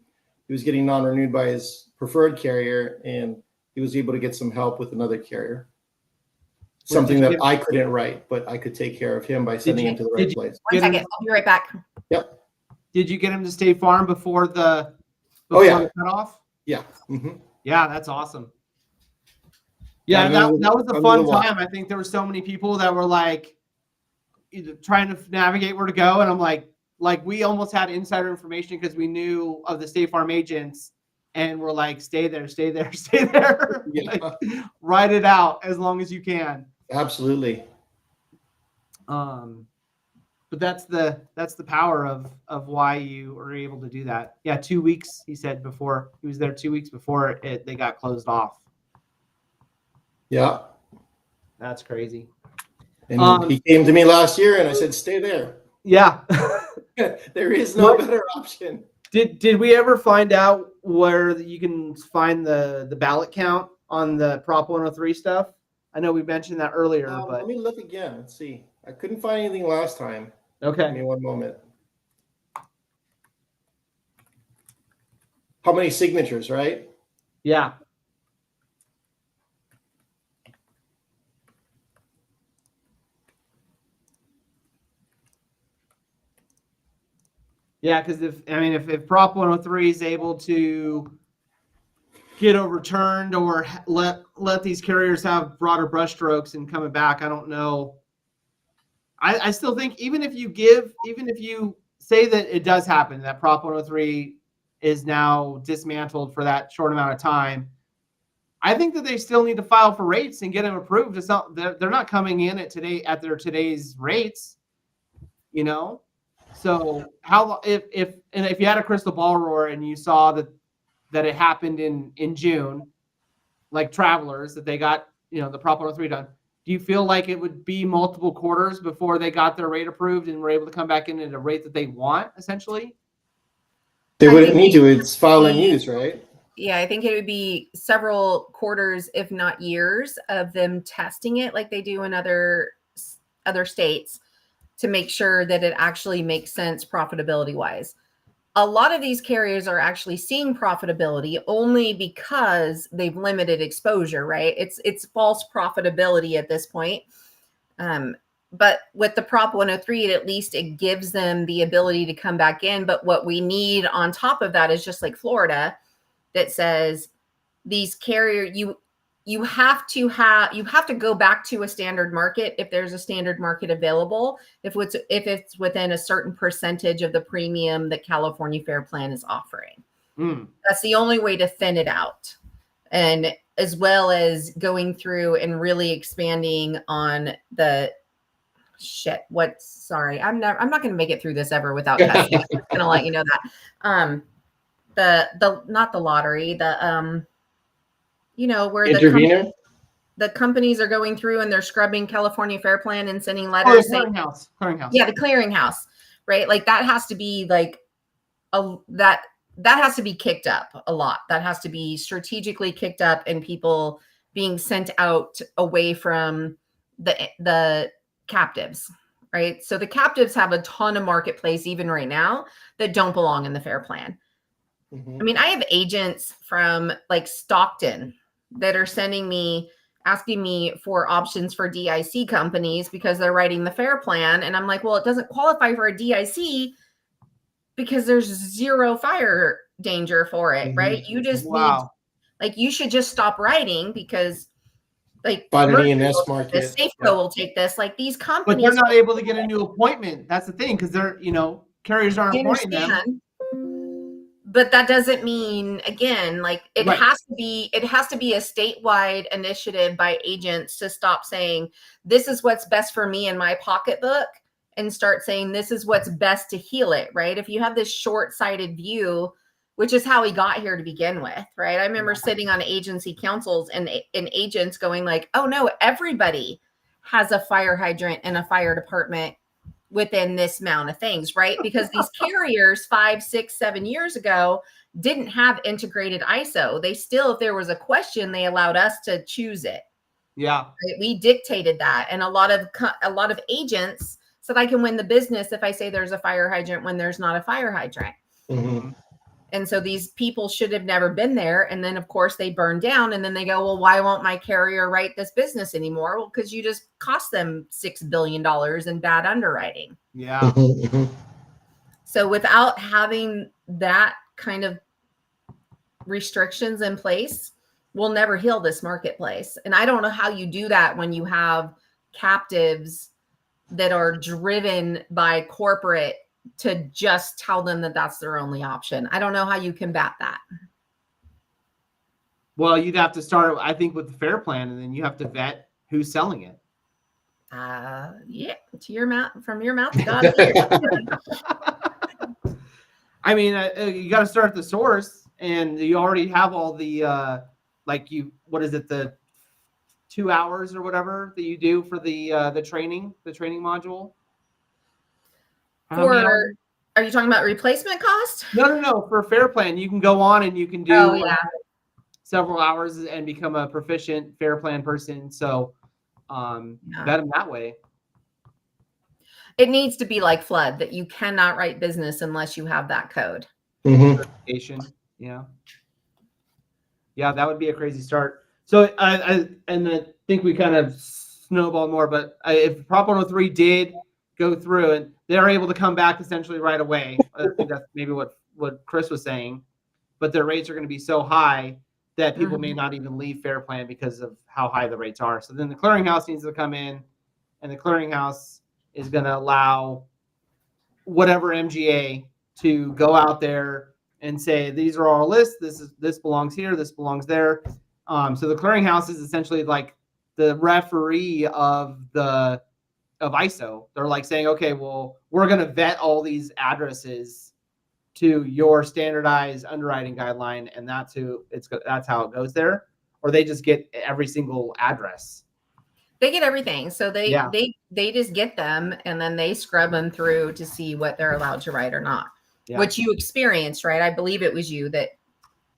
B: he was getting non-renewed by his preferred carrier, and he was able to get some help with another carrier. Something that I couldn't write, but I could take care of him by sending him to the right place.
C: One second, I'll be right back.
B: Yep.
A: Did you get him to State Farm before the
B: yeah.
A: cutoff?
B: Yeah. Mm-hmm.
A: Yeah, that's awesome. Yeah, that was a fun time. I think there were so many people that were like trying to navigate where to go, and I'm like we almost had insider information because we knew of the State Farm agents, and we're like, stay there, stay there, stay there.
B: Yeah.
A: Like, ride it out as long as you can.
B: Absolutely.
A: But that's the power of why you are able to do that. Yeah, 2 weeks, he said, before he was there 2 weeks before they got closed off.
B: Yeah.
A: That's crazy.
B: And he came to me last year, and I said, stay there.
A: Yeah.
B: There is no better option.
A: Did we ever find out where you can find the ballot count on the Prop 103 stuff? I know we mentioned that earlier, but
B: let me look again. Let's see. I couldn't find anything last time.
A: Okay.
B: Give me one moment. How many signatures, right?
A: Yeah. Yeah, because if Prop 103 is able to get overturned or let these carriers have broader brushstrokes and coming back, I don't know. I still think even if you say that it does happen, that Prop 103 is now dismantled for that short amount of time, I think that they still need to file for rates and get them approved. It's not they're not coming in at today's rates, you know. So if you had a crystal ball, Roar, and you saw that it happened in June, like Travelers, that they got the Prop 103 done, do you feel like it would be multiple quarters before they got their rate approved and were able to come back in at a rate that they want, essentially?
B: They wouldn't need to. It's file and use, right?
C: Yeah, I think it would be several quarters, if not years, of them testing it like they do in other states to make sure that it actually makes sense profitability wise. A lot of these carriers are actually seeing profitability only because they've limited exposure, right? It's false profitability at this point. But with the Prop 103, at least it gives them the ability to come back in. But what we need on top of that is just like Florida, that says these carriers, you have to go back to a standard market if there's a standard market available, if it's within a certain percentage of the premium that California Fair Plan is offering. That's the only way to thin it out, and as well as going through and really expanding on the I'm not going to make it through this ever without testing. I'm just going to let you know that the not the lottery, the where the companies are going through and they're scrubbing California Fair Plan and sending letters.
A: Clearinghouse.
C: Yeah, the clearinghouse, right? Like that has to be like that has to be kicked up a lot. That has to be strategically kicked up, and people being sent out away from the captives, right? So the captives have a ton of marketplace even right now that don't belong in the Fair Plan.
B: Mm-hmm.
C: I mean, I have agents from like Stockton that are asking me for options for DIC companies because they're writing the Fair Plan. And I'm like, well, it doesn't qualify for a DIC because there's zero fire danger for it, right? You just you should just stop writing because like
B: the E&S market,
C: Safeco will take this. Like these companies,
A: but they're not able to get a new appointment. That's the thing, because they're carriers aren't appointing them.
C: But that doesn't mean, again, like it has to be a statewide initiative by agents to stop saying this is what's best for me in my pocketbook and start saying this is what's best to heal it, right? If you have this short-sighted view, which is how we got here to begin with, right? I remember sitting on agency councils and agents going like, oh no, everybody has a fire hydrant and a fire department within this amount of things, right? Because these carriers 5, 6, 7 years ago didn't have integrated ISO. They still, if there was a question, they allowed us to choose it.
A: Yeah.
C: Right? We dictated that. And a lot of agents said, I can win the business if I say there's a fire hydrant when there's not a fire hydrant.
B: Mm-hmm.
C: And so these people should have never been there. And then, of course, they burn down. And then they go, well, why won't my carrier write this business anymore? Well, because you just cost them $6 billion in bad underwriting.
A: Yeah.
B: Mm-hmm.
C: So without having that kind of restrictions in place, we'll never heal this marketplace. And I don't know how you do that when you have captives that are driven by corporate to just tell them that that's their only option. I don't know how you combat that.
A: Well, you'd have to start, I think, with the fair plan, and then you have to vet who's selling it.
C: Yeah, to your mouth, from your mouth to God's ears.
A: I mean, you got to start at the source, and you already have all the what is it, the 2 hours or whatever that you do for the training module.
C: Are you talking about replacement cost?
A: No. For fair plan, you can go on and you can do several hours and become a proficient fair plan person. So vet them that way.
C: It needs to be like flood, that you cannot write business unless you have that code.
A: Certification. Yeah, that would be a crazy start. So I think we kind of snowballed more, but if Prop 103 did go through and they're able to come back essentially right away, I think that's maybe what Chris was saying, but their rates are going to be so high that people may not even leave fair plan because of how high the rates are. So then the clearinghouse needs to come in, and the clearinghouse is going to allow whatever MGA to go out there and say, these are our lists. This belongs here. This belongs there. So the clearinghouse is essentially like the referee of ISO. They're like saying, okay, well, we're going to vet all these addresses to your standardized underwriting guideline, and that's how it goes there. Or they just get every single address.
C: They get everything. So they just get them, and then they scrub them through to see what they're allowed to write or not. Yeah. Which you experienced, right? I believe it was you that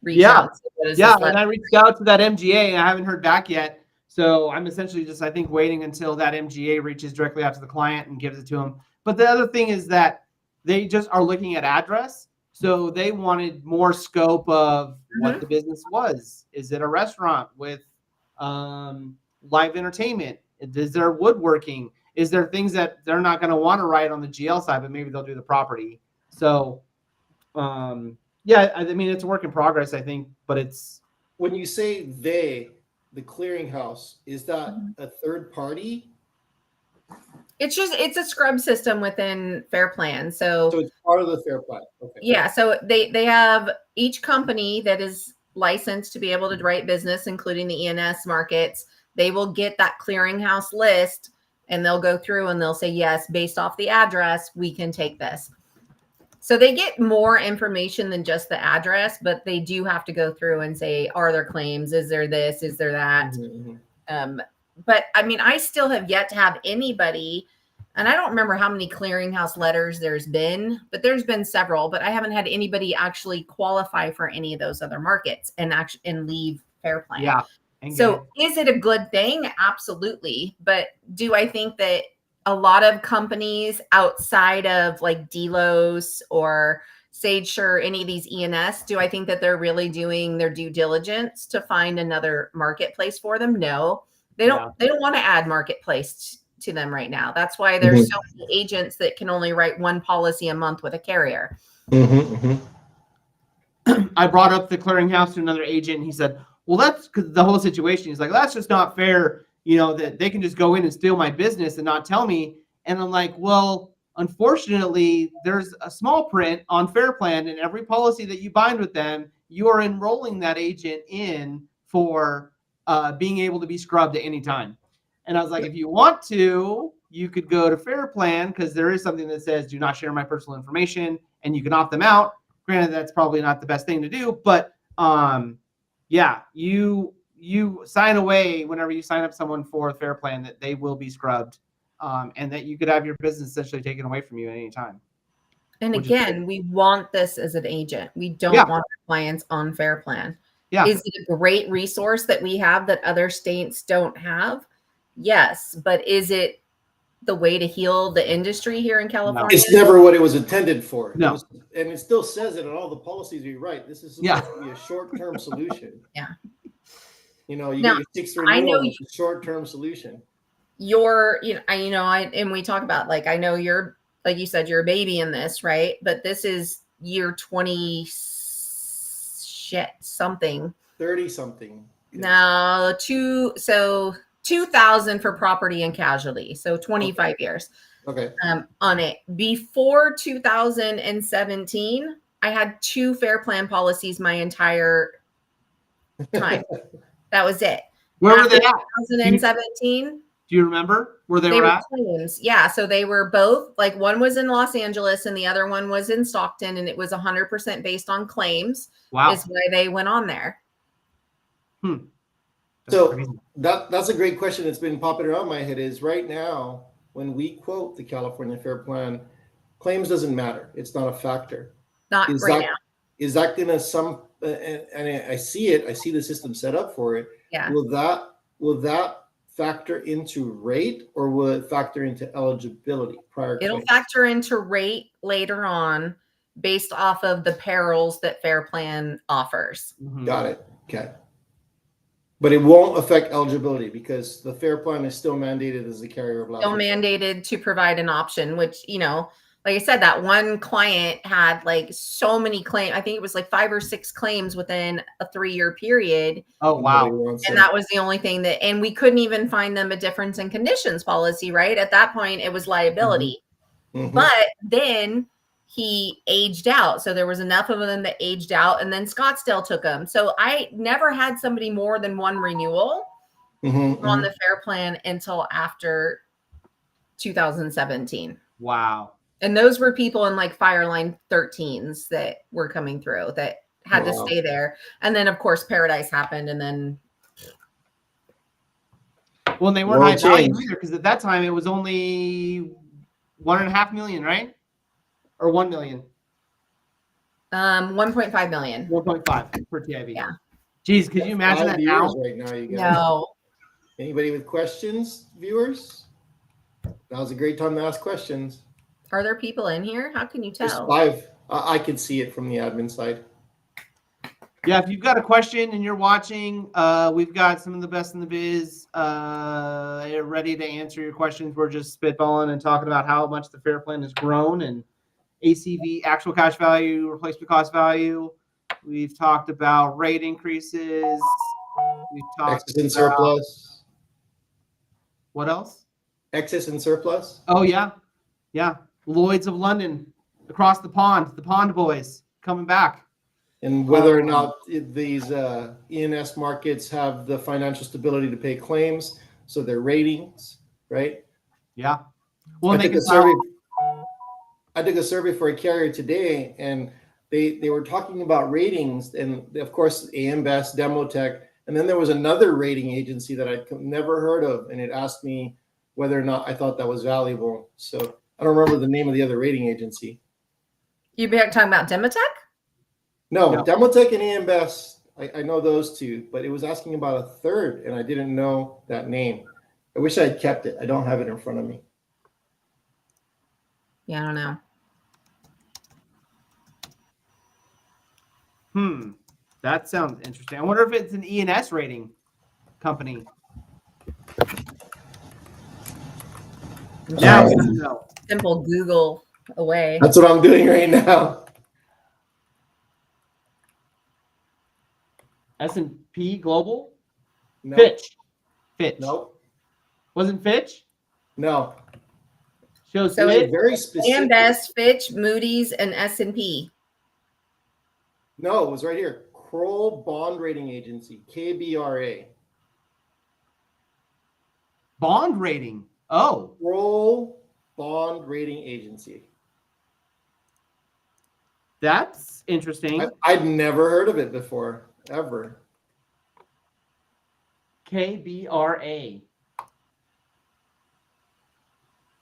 C: reached out.
A: And I reached out to that MGA, and I haven't heard back yet. So I'm essentially just, I think, waiting until that MGA reaches directly out to the client and gives it to them. But the other thing is that they just are looking at address. So they wanted more scope of what the business was. Is it a restaurant with live entertainment? Is there woodworking? Is there things that they're not going to want to write on the GL side, but maybe they'll do the property? So, I mean, it's a work in progress, I think, but it's.
B: When you say the clearinghouse, is that a third party?
C: It's a scrub system within Fair Plan. So
B: it's part of the Fair Plan. Okay.
C: Yeah. So they have each company that is licensed to be able to write business, including the E&S markets. They will get that clearinghouse list, and they'll go through and they'll say, yes, based off the address, we can take this. So they get more information than just the address, but they do have to go through and say, are there claims? Is there this? Is there that? But I mean, I still have yet to have anybody, and I don't remember how many clearinghouse letters there's been, but there's been several, but I haven't had anybody actually qualify for any of those other markets and leave Fair Plan.
A: Yeah.
C: So is it a good thing? Absolutely. But do I think that a lot of companies outside of like Delos or SageSure, any of these E&S, do I think that they're really doing their due diligence to find another marketplace for them? No, they don't. They don't want to add marketplace to them right now. That's why there's so many agents that can only write one policy a month with a carrier.
A: I brought up the clearinghouse to another agent, and he said, well, that's because the whole situation. He's like, that's just not fair. You know, that they can just go in and steal my business and not tell me. And I'm like, well, unfortunately, there's a small print on Fair Plan, and every policy that you bind with them, you are enrolling that agent in for being able to be scrubbed at any time. And I was like, if you want to, you could go to Fair Plan because there is something that says do not share my personal information, and you can opt them out. Granted, that's probably not the best thing to do, but yeah, you sign away whenever you sign up someone for a Fair Plan that they will be scrubbed, and that you could have your business essentially taken away from you at any time.
C: And
A: Which is
C: again, we want this as an agent. We don't
A: Yeah.
C: want our clients on Fair Plan.
A: Yeah.
C: Is it a great resource that we have that other states don't have? Yes. But is it the way to heal the industry here in California?
B: It's never what it was intended for.
A: No.
B: And it still says it in all the policies we write. This is supposed to be a short-term solution.
C: Yeah.
B: You know, you
C: Now,
B: get your 6th
C: I know
B: renewal, it's a short-term solution.
C: And we talk about, like, I know you're, like you said, you're a baby in this, right? But this is year 20 something.
B: 30-something.
C: No, 2000 for property and casualty. So 25 years.
B: Okay.
C: On it. Before 2017, I had 2 Fair Plan policies my entire time. That was it.
A: Where were they at?
C: 2017.
A: Do you remember where they were
C: were
A: at?
C: claims. Yeah. So they were both, like, one was in Los Angeles and the other one was in Stockton, and it was 100% based on claims.
A: Wow.
C: Is why they went on there.
A: That's
B: So
A: crazy.
B: that's a great question that's been popping around my head is right now, when we quote the California Fair Plan, claims doesn't matter. It's not a factor.
C: Not
B: Is
C: right
B: that-
C: now.
B: Is that going to and I see it, I see the system set up for it.
C: Yeah.
B: Will that factor into rate, or will it factor into eligibility prior?
C: It'll
B: claims?
C: factor into rate later on based off of the perils that Fair Plan offers.
A: Mhm.
B: Got it. Okay. But it won't affect eligibility because the Fair Plan is still mandated as the carrier of last
C: Still
B: resort.
C: mandated to provide an option, which, like I said, that one client had like so many claims. I think it was like 5 or 6 claims within a 3-year period.
A: Oh
B: Nobody
A: wow.
B: wants
C: And
B: it.
C: that was the only thing and we couldn't even find them a difference in conditions policy, right? At that point, it was liability.
B: Mhm.
C: But then he aged out. So there was enough of them that aged out, and then Scottsdale took them. So I never had somebody more than one renewal
B: Mhm,
C: on
B: mhm.
C: the Fair Plan until after 2017.
A: Wow.
C: And those were people in like Fireline 13s that were coming through that had to
B: Wow.
C: stay there. And then, of course, Paradise happened. And then,
A: Well, and they weren't
B: World
A: high value
B: changed.
A: either because at that time it was only 1.5 million, right? Or 1 million.
C: 1.5 million.
A: 1.5 per TIV.
C: Yeah.
A: Geez, could you imagine
B: 5
A: that
B: years
A: now?
B: right now, you guys.
C: No.
B: Anybody with questions, viewers? Now's a great time to ask questions.
C: Are there people in here? How can you
B: There's
C: tell?
B: 5. I can see it from the admin side.
A: Yeah, if you've got a question and you're watching, we've got some of the best in the biz ready to answer your questions. We're just spitballing and talking about how much the Fair Plan has grown and ACV, actual cash value, replacement cost value. We've talked about rate increases. We've talked
B: Excess and
A: about
B: surplus.
A: what else?
B: Excess and surplus.
A: Oh yeah, yeah. Lloyd's of London, across the Pond Boys coming back.
B: And whether or not these E&S markets have the financial stability to pay claims, so their ratings, right?
A: Yeah. Well,
B: I
A: and they
B: took
A: can
B: a survey. I took a survey for a carrier today, and they were talking about ratings, and of course, AM Best, Demotech, and then there was another rating agency that I'd never heard of, and it asked me whether or not I thought that was valuable. So I don't remember the name of the other rating agency.
C: You be talking about Demotech?
B: No,
A: No.
B: Demotech and AM Best, I know those two, but it was asking about a third, and I didn't know that name. I wish I had kept it. I don't have it in front of me.
C: Yeah, I don't know.
A: That sounds interesting. I wonder if it's an E&S rating company. Yeah, we don't know.
C: Simple Google away.
B: That's what I'm doing right now.
A: S&P Global?
B: No,
A: Fitch.
B: no,
A: Wasn't Fitch?
B: no.
A: Shows
C: So
A: Fitch.
B: Very
C: AM
B: specific.
C: Best, Fitch, Moody's, and S&P.
B: No, it was right here. Kroll Bond Rating Agency, KBRA.
A: Bond rating. Oh,
B: Kroll Bond Rating Agency.
A: that's interesting.
B: I'd never heard of it before, ever.
A: KBRA.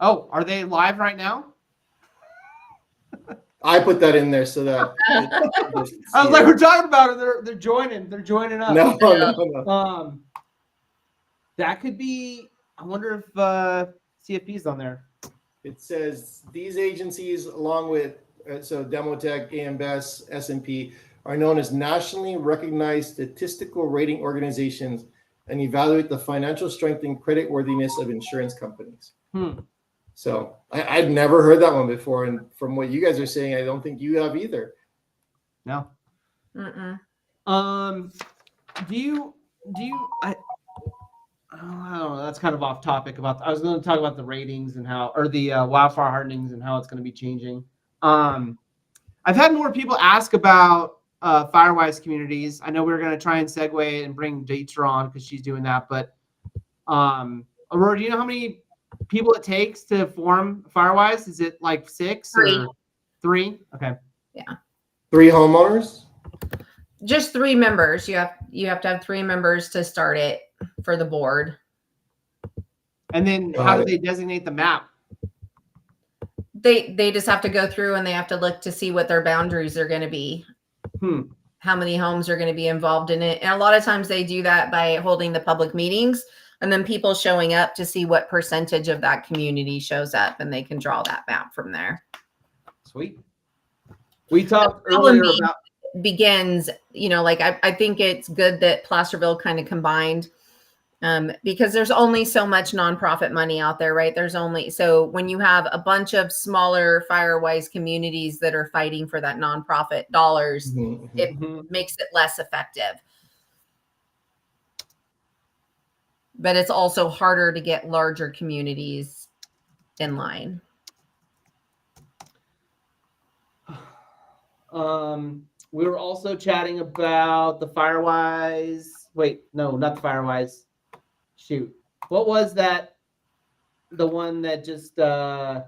A: Oh, are they live right now?
B: I put that in there so that
A: I was like, we're talking about it. They're joining. They're joining up.
B: no.
A: That could be. I wonder if CFP's on there.
B: It says these agencies, along with so Demotech, AM Best, S&P, are known as nationally recognized statistical rating organizations and evaluate the financial strength and creditworthiness of insurance companies. So I'd never heard that one before, and from what you guys are saying, I don't think you have either.
A: No.
C: Mm-mm.
A: Do you? I don't know. That's kind of off topic. I was going to talk about the ratings and how, or the wildfire hardenings and how it's going to be changing. I've had more people ask about Firewise communities. I know we were going to try and segue and bring Deetra on because she's doing that. But Aurora, do you know how many people it takes to form Firewise? Is it like 6
C: 3.
A: or 3? Okay.
C: Yeah.
B: 3 homeowners?
C: Just 3 members. You have to have 3 members to start it for the board.
A: And then how do they designate the map?
C: They just have to go through and they have to look to see what their boundaries are going to be. How many homes are going to be involved in it. And a lot of times they do that by holding the public meetings and then people showing up to see what percentage of that community shows up, and they can draw that map from there.
A: Sweet. We talked earlier about
C: begins, like I think it's good that Placerville kind of combined because there's only so much nonprofit money out there, right? So when you have a bunch of smaller Firewise communities that are fighting for that nonprofit dollars, it makes it less effective. But it's also harder to get larger communities in line.
A: We were also chatting about the Firewise. Wait, no, not the Firewise. Shoot. What was that? The one that just where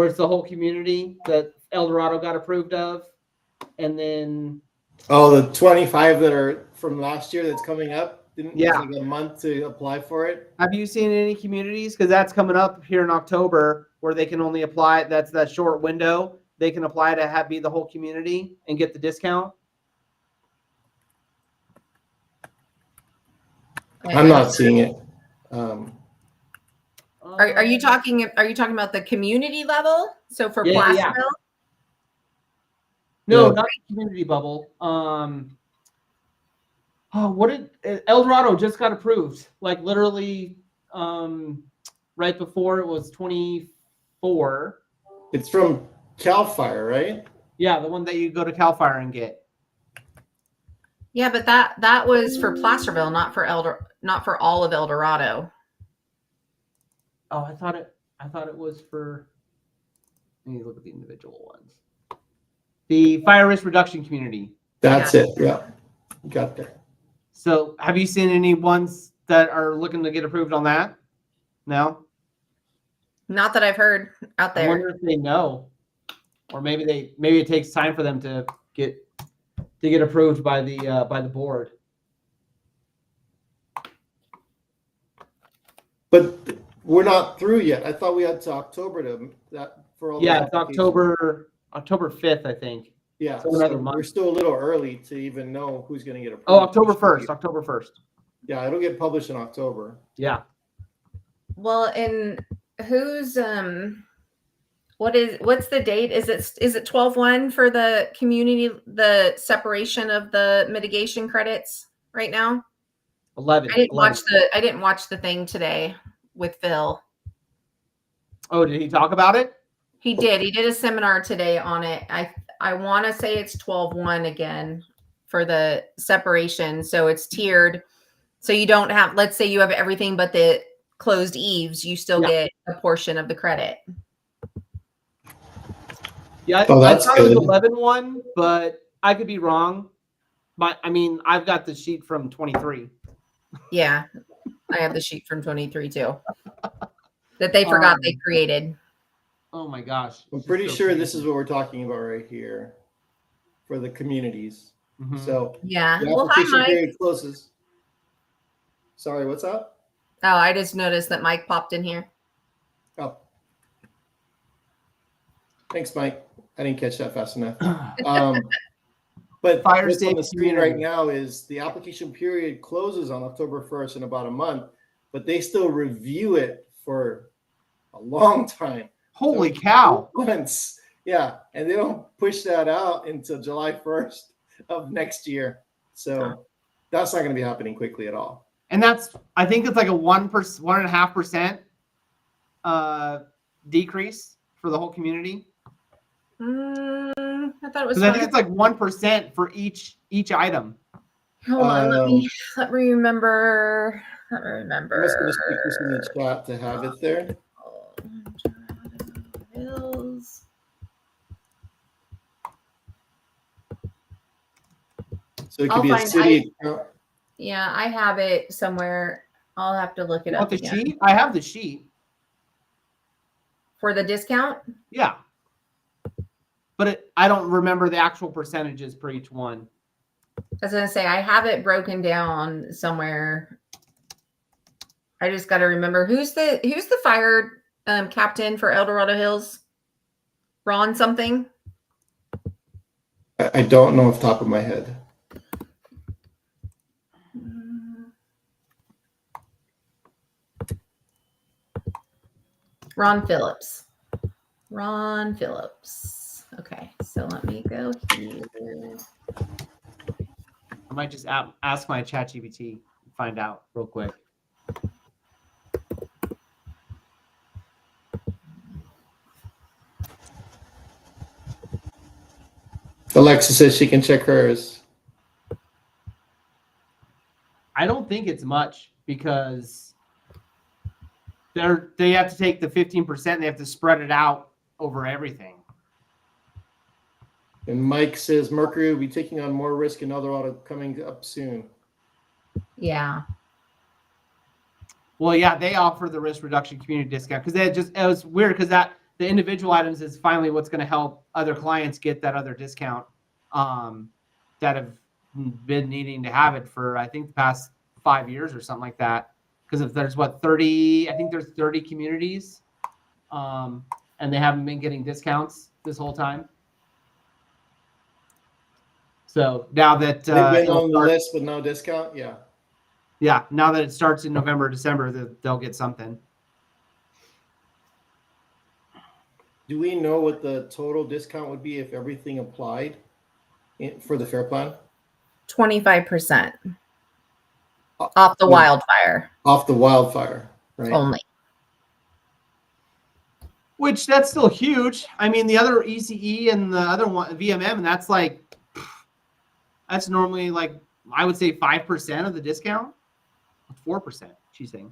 A: it's the whole community that El Dorado got approved of? And then
B: the 25 that are from last year that's coming up. It's
A: Yeah.
B: like a month to apply for it.
A: have you seen any communities? Because that's coming up here in October where they can only apply. That's that short window. They can apply to be the whole community and get the discount.
B: I'm not seeing it.
C: Are you talking about the community level? So for
A: Yeah, yeah.
C: Placerville?
A: No,
B: Yeah.
A: not the community bubble. What did El Dorado just got approved? Like literally, right before it was 24.
B: It's from CAL FIRE, right?
A: Yeah, the one that you go to CAL FIRE and get.
C: Yeah, but that was for Placerville, not for all of El Dorado.
A: Oh, I thought it was for. Let me look at the individual ones. The fire risk reduction community.
B: That's it. Yeah, got there.
A: So, have you seen any ones that are looking to get approved on that? No.
C: Not that I've heard out
A: I
C: there.
A: wonder if they know, or maybe it takes time for them to get approved by the board.
B: But we're not through yet. I thought we had to October for all.
A: Yeah,
B: those
A: it's
B: applications.
A: October 5th, I think.
B: Yeah,
A: So another
B: so
A: month.
B: we're still a little early to even know who's going to get approved.
A: Oh, October 1st. October 1st.
B: Yeah, it'll get published in October.
A: Yeah.
C: Well, and who's what's the date? Is it 12/1 for the community, the separation of the mitigation credits right now?
A: 11.
C: I didn't
A: 11.
C: watch the thing today with Phil.
A: Oh, did he talk about it?
C: He did a seminar today on it. I want to say it's 12/1 again for the separation. So it's tiered. So you don't have, let's say you have everything but the closed eaves, you still get a portion of the credit.
A: Yeah,
B: Oh,
A: I
B: that's
A: thought it was
B: good.
A: 11-1, but I could be wrong. But I mean, I've got the sheet from 23.
C: Yeah. I have the sheet from 23 too. that they forgot they created.
A: Oh my gosh.
B: I'm
A: It's
B: pretty
A: just so
B: sure this
A: crazy.
B: is what we're talking about right here for the communities.
A: Mhm.
B: So
C: Yeah.
B: the
C: Well, hi,
B: application
C: Mike.
B: period closes. Sorry, what's up?
C: Oh, I just noticed that Mike popped in here.
B: Oh. Thanks, Mike. I didn't catch that fast enough. But
A: Fire
B: what's on
A: safe
B: the screen right
A: community.
B: now is the application period closes on October 1st in about a month, but they still review it for a long time.
A: Holy
B: So
A: cow.
B: months. Yeah. And they don't push that out until July 1st of next year. So that's not going to be happening quickly at all.
A: And that's, I think it's like a 1.5% decrease for the whole community.
C: I thought it was.
A: Because I think it's like 1% for each item.
C: Hold on, let me remember. Let me remember.
B: I'm just going to stick this in the chat to have it there.
C: Hills.
B: So it could
C: I'll
B: be a
C: find-
B: city.
C: Yeah, I have it somewhere. I'll have to look it
A: You
C: up
A: want the
C: again.
A: sheet? I have the sheet.
C: For the discount?
A: Yeah. But I don't remember the actual percentages for each one.
C: I was gonna say I have it broken down somewhere. I just got to remember who's the fire captain for El Dorado Hills. Ron something.
B: I don't know off the top of my head.
C: Ron Phillips. Ron Phillips. Okay, so let me go here.
A: I might just ask my ChatGPT and find out real quick.
B: Alexa says she can check hers.
A: I don't think it's much because they have to take the 15%. They have to spread it out over everything.
B: And Mike says Mercury will be taking on more risk in El Dorado coming up soon.
C: Yeah.
A: Well, yeah, they offer the risk reduction community discount because it was weird because that the individual items is finally what's going to help other clients get that other discount that have been needing to have it for I think the past 5 years or something like that. Because if there's 30, I think there's 30 communities, and they haven't been getting discounts this whole time. So now that
B: They've been on the list with no discount, yeah.
A: Yeah, now that it starts in November, December, they'll get something.
B: Do we know what the total discount would be if everything applied for the fair plan?
C: 25% off the wildfire.
B: Off the wildfire, right?
C: Only.
A: Which that's still huge. I mean, the other ECE and the other one VMM, and that's normally like I would say 5% of the discount. 4%, she's saying.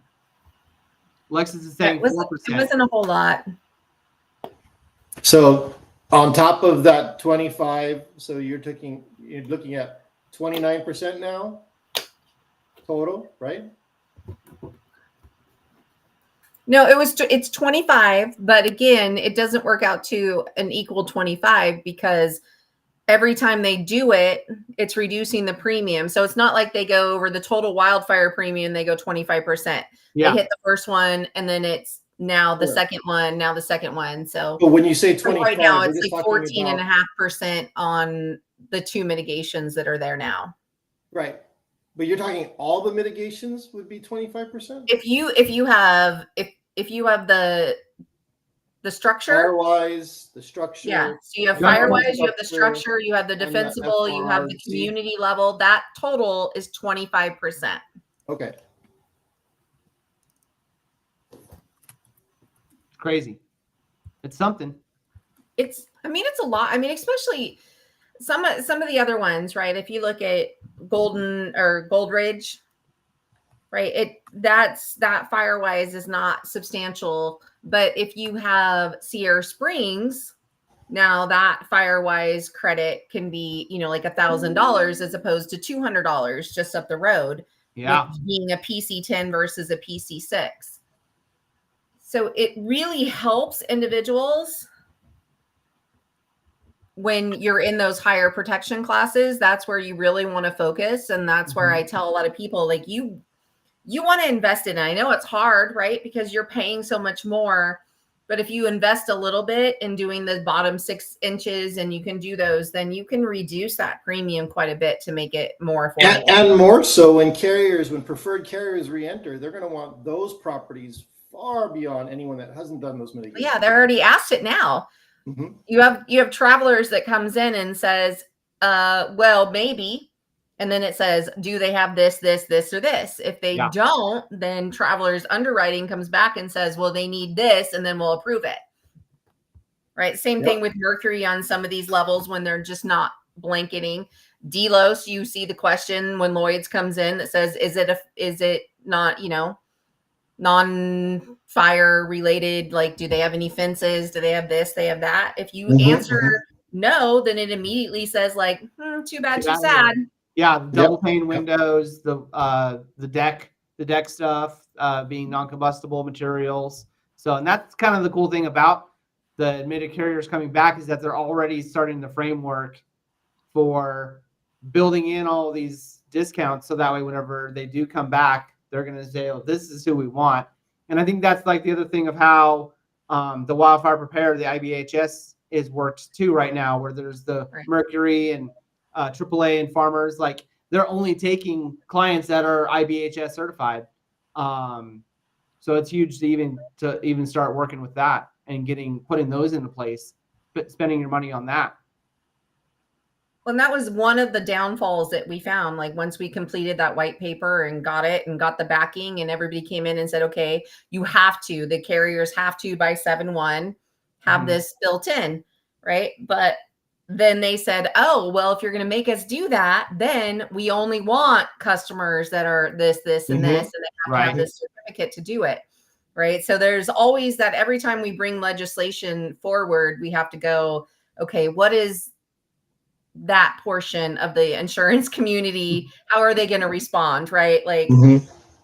A: Lexus is saying 4%.
C: It wasn't a whole lot.
B: So on top of that 25, so you're looking at 29% now total, right?
C: No, it's 25, but again, it doesn't work out to an equal 25 because every time they do it, it's reducing the premium. So it's not like they go over the total wildfire premium, they go 25%.
A: Yeah.
C: They hit the first one and then it's now the second one, now the second one. So
B: But when you say 25,
C: right now
B: we're
C: it's
B: just
C: like
B: talking
C: 14.5% on the 2 mitigations that are there now.
B: Right. But you're talking all the mitigations would be 25%?
C: If you have the structure,
B: Firewise, the structure.
C: yeah. So you have
A: Yeah.
C: Firewise, you have the structure, you have the
B: and the
C: defensible, you have the
B: FRC.
C: community level. That total is 25%.
B: Okay.
A: Crazy. It's something.
C: It's a lot. I mean, especially some of the other ones, right? If you look at Golden or Gold Ridge, right? That Firewise is not substantial, but if you have Sierra Springs, now that Firewise credit can be, like $1,000 as opposed to $200 just up the road.
A: Yeah.
C: With being a PC10 versus a PC6. So it really helps individuals when you're in those higher protection classes. That's where you really want to focus. And that's where I tell a lot of people, like, you want to invest in it. I know it's hard, right? Because you're paying so much more. But if you invest a little bit in doing the bottom 6 inches and you can do those, then you can reduce that premium quite a bit to make it more affordable.
B: And more so when preferred carriers re-enter, they're going to want those properties far beyond anyone that hasn't done those mitigations.
C: Yeah, they're already asked it now.
B: Mhm.
C: You have travelers that comes in and says, well, maybe. And then it says, do they have this, this, this, or this? If they don't, then travelers underwriting comes back and says, well, they need this, and then we'll approve it. Right. Same thing with Mercury on some of these levels when they're just not blanketing. Delos, you see the question when Lloyd's comes in that says, is it not, non-fire related? Like, do they have any fences? Do they have this? They have that? If you answer no, then it immediately says like, too bad, too sad.
A: Yeah, the double pane windows, the deck stuff, being non-combustible materials. So, and that's kind of the cool thing about the admitted carriers coming back, is that they're already starting the framework for building in all of these discounts. So that way, whenever they do come back, they're going to say, oh, this is who we want. And I think that's like the other thing of how the Wildfire Prepare, the IBHS, is worked too right now, where there's the Mercury and AAA and Farmers, like they're only taking clients that are IBHS certified. So it's huge to even start working with that and putting those into place, but spending your money on that.
C: Well, and that was one of the downfalls that we found. Like once we completed that white paper and got the backing, and everybody came in and said, okay, the carriers have to by 7/1 have this built in, right? But then they said, oh, well, if you're going to make us do that, then we only want customers that are this, and this, and they have to have this certificate to do it. Right. So there's always that every time we bring legislation forward, we have to go, okay, what is that portion of the insurance community? How are they going to respond? Right. Like,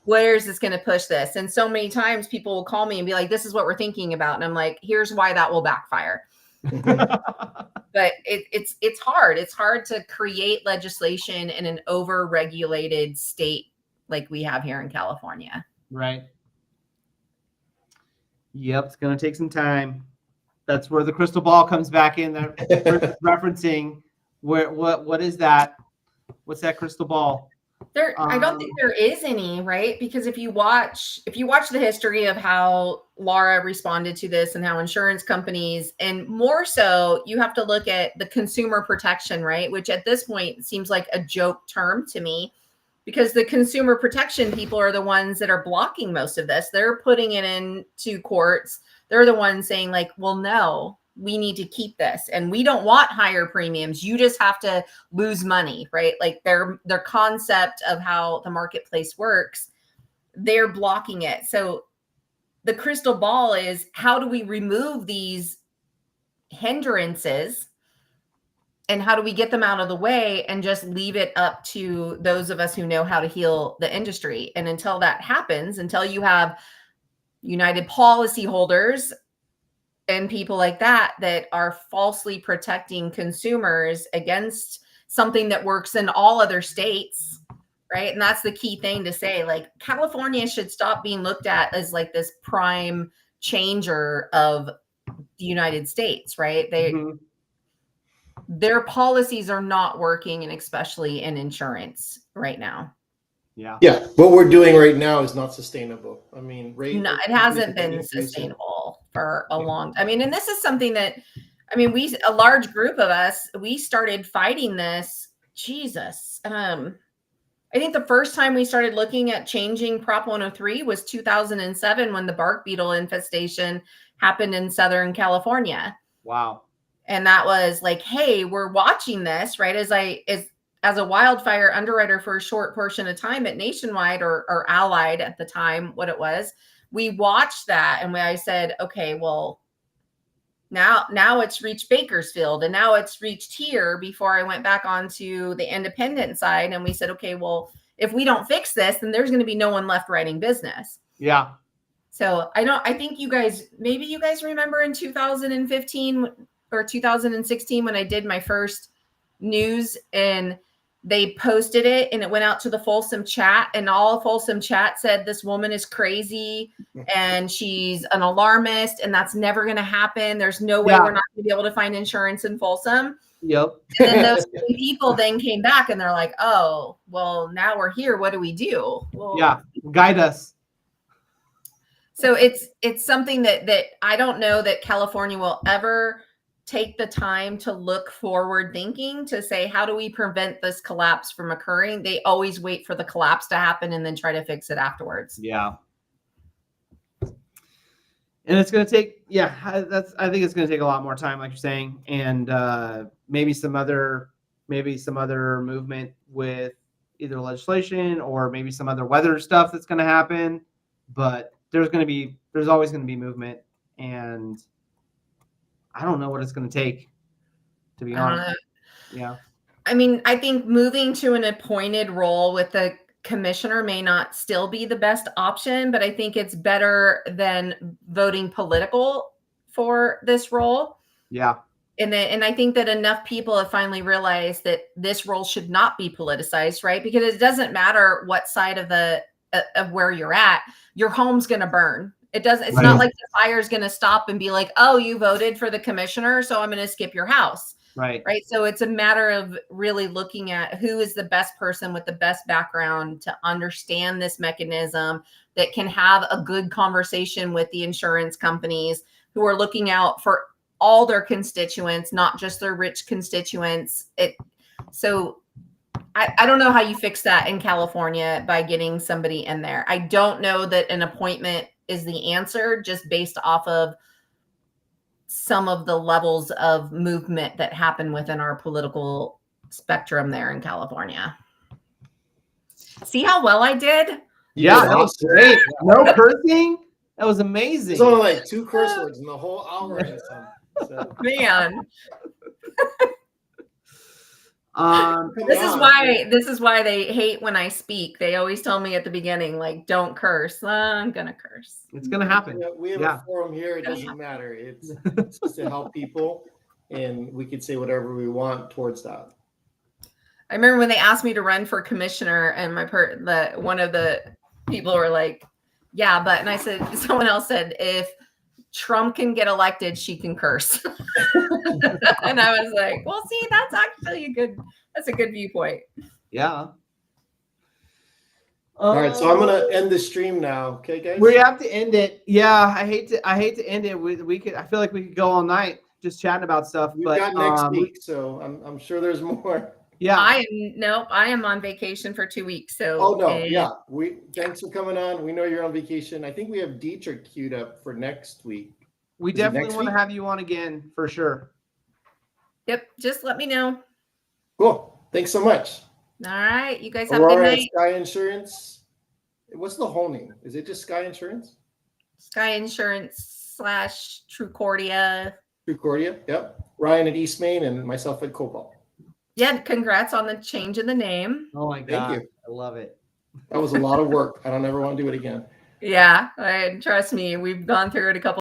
C: where is this going to push this? And so many times people will call me and be like, this is what we're thinking about. And I'm like, here's why that will backfire. But it's hard. It's hard to create legislation in an over-regulated state like we have here in California.
A: Right. Yep, it's going to take some time. That's where the crystal ball comes back in. That referencing what is that? What's that crystal ball?
C: I don't think there is any, right? Because if you watch the history of how Laura responded to this and how insurance companies, and more so, you have to look at the consumer protection, right? Which at this point seems like a joke term to me, because the consumer protection people are the ones that are blocking most of this. They're putting it into courts. They're the ones saying like, well, no, we need to keep this, and we don't want higher premiums. You just have to lose money, right? Like their concept of how the marketplace works, they're blocking it. So the crystal ball is, how do we remove these hindrances, and how do we get them out of the way and just leave it up to those of us who know how to heal the industry? And until that happens, until you have United policyholders and people like that are falsely protecting consumers against something that works in all other states, right? And that's the key thing to say. Like, California should stop being looked at as like this prime changer of the United States, right? Their policies are not working, and especially in insurance right now.
B: Yeah. What we're doing right now is not sustainable. I mean,
C: no, it hasn't been sustainable for a long time. I mean, and this is something that, I mean, a large group of us, we started fighting this. Jesus. I think the first time we started looking at changing Prop 103 was 2007, when the bark beetle infestation happened in Southern California.
A: Wow.
C: And that was like, hey, we're watching this, right? As a wildfire underwriter for a short portion of time at Nationwide or Allied at the time, what it was, we watched that, and I said, okay, well, now it's reached Bakersfield, and now it's reached here, before I went back onto the independent side, and we said, okay, well, if we don't fix this, then there's going to be no one left writing business.
A: Yeah.
C: So I think maybe you guys remember in 2015 or 2016 when I did my first news and they posted it and it went out to the Folsom chat and all Folsom chat said this woman is crazy and she's an alarmist and that's never going to happen. There's no way we're not going to be able to find insurance in Folsom.
A: Yep.
C: And then those same people then came back and they're like, oh, well, now we're here. What do we do? Well,
A: Yeah. Guide us.
C: so it's something that I don't know that California will ever take the time to look forward thinking to say, how do we prevent this collapse from occurring? They always wait for the collapse to happen and then try to fix it afterwards.
A: Yeah. And it's going to take, I think it's going to take a lot more time, like you're saying, and maybe some other movement with either legislation or maybe some other weather stuff that's going to happen. But there's always going to be movement, and I don't know what it's going to take, to be honest. Yeah.
C: I mean, I think moving to an appointed role with the commissioner may not still be the best option, but I think it's better than voting political for this role.
A: Yeah.
C: And I think that enough people have finally realized that this role should not be politicized, right? Because it doesn't matter what side of where you're at, your home's going to burn. It's not like the fire is going to stop and be like, oh, you voted for the commissioner, so I'm going to skip your house.
A: Right.
C: So it's a matter of really looking at who is the best person with the best background to understand this mechanism that can have a good conversation with the insurance companies who are looking out for all their constituents, not just their rich constituents. So I don't know how you fix that in California by getting somebody in there. I don't know that an appointment is the answer just based off of some of the levels of movement that happen within our political spectrum there in California. See how well I did?
A: Yeah, that was great. No cursing. That was amazing.
B: It's only like 2 curse words in the whole hour. So.
C: Man.
B: This
C: is why they hate when I speak. They always tell me at the beginning, like, don't curse. I'm gonna curse.
A: It's gonna happen.
B: We have a forum here. It doesn't matter. It's just to help people, and we could say whatever we want towards that.
C: I remember when they asked me to run for commissioner, and one of the people were like, "Yeah, but," and I said, someone else said, if Trump can get elected, she can curse. And I was like, well, see, that's actually a good viewpoint.
A: Yeah.
B: All right, so I'm gonna end the stream now. Okay, guys.
A: We have to end it. Yeah, I hate to end it. I feel like we could go all night just chatting about stuff.
B: We've
A: but
B: got next week, so I'm sure there's more.
A: Yeah.
C: I am on vacation for 2 weeks. So
B: Thanks for coming on. We know you're on vacation. I think we have Dietrich queued up for next week.
A: We definitely want to have you on again for sure.
C: Yep, just let me know.
B: Cool. Thanks so much.
C: All right, you guys have a good night.
B: Sky Insurance. What's the whole name? Is it just Sky Insurance?
C: Sky Insurance / Trucordia.
B: Trucordia. Yep. Ryan at East Main and myself at Cobalt.
C: Yeah, congrats on the change in the name.
A: Oh my God.
B: Thank you.
A: I love it.
B: That was a lot of work. I don't ever want to do it again.
C: Yeah, trust me, we've gone through it a couple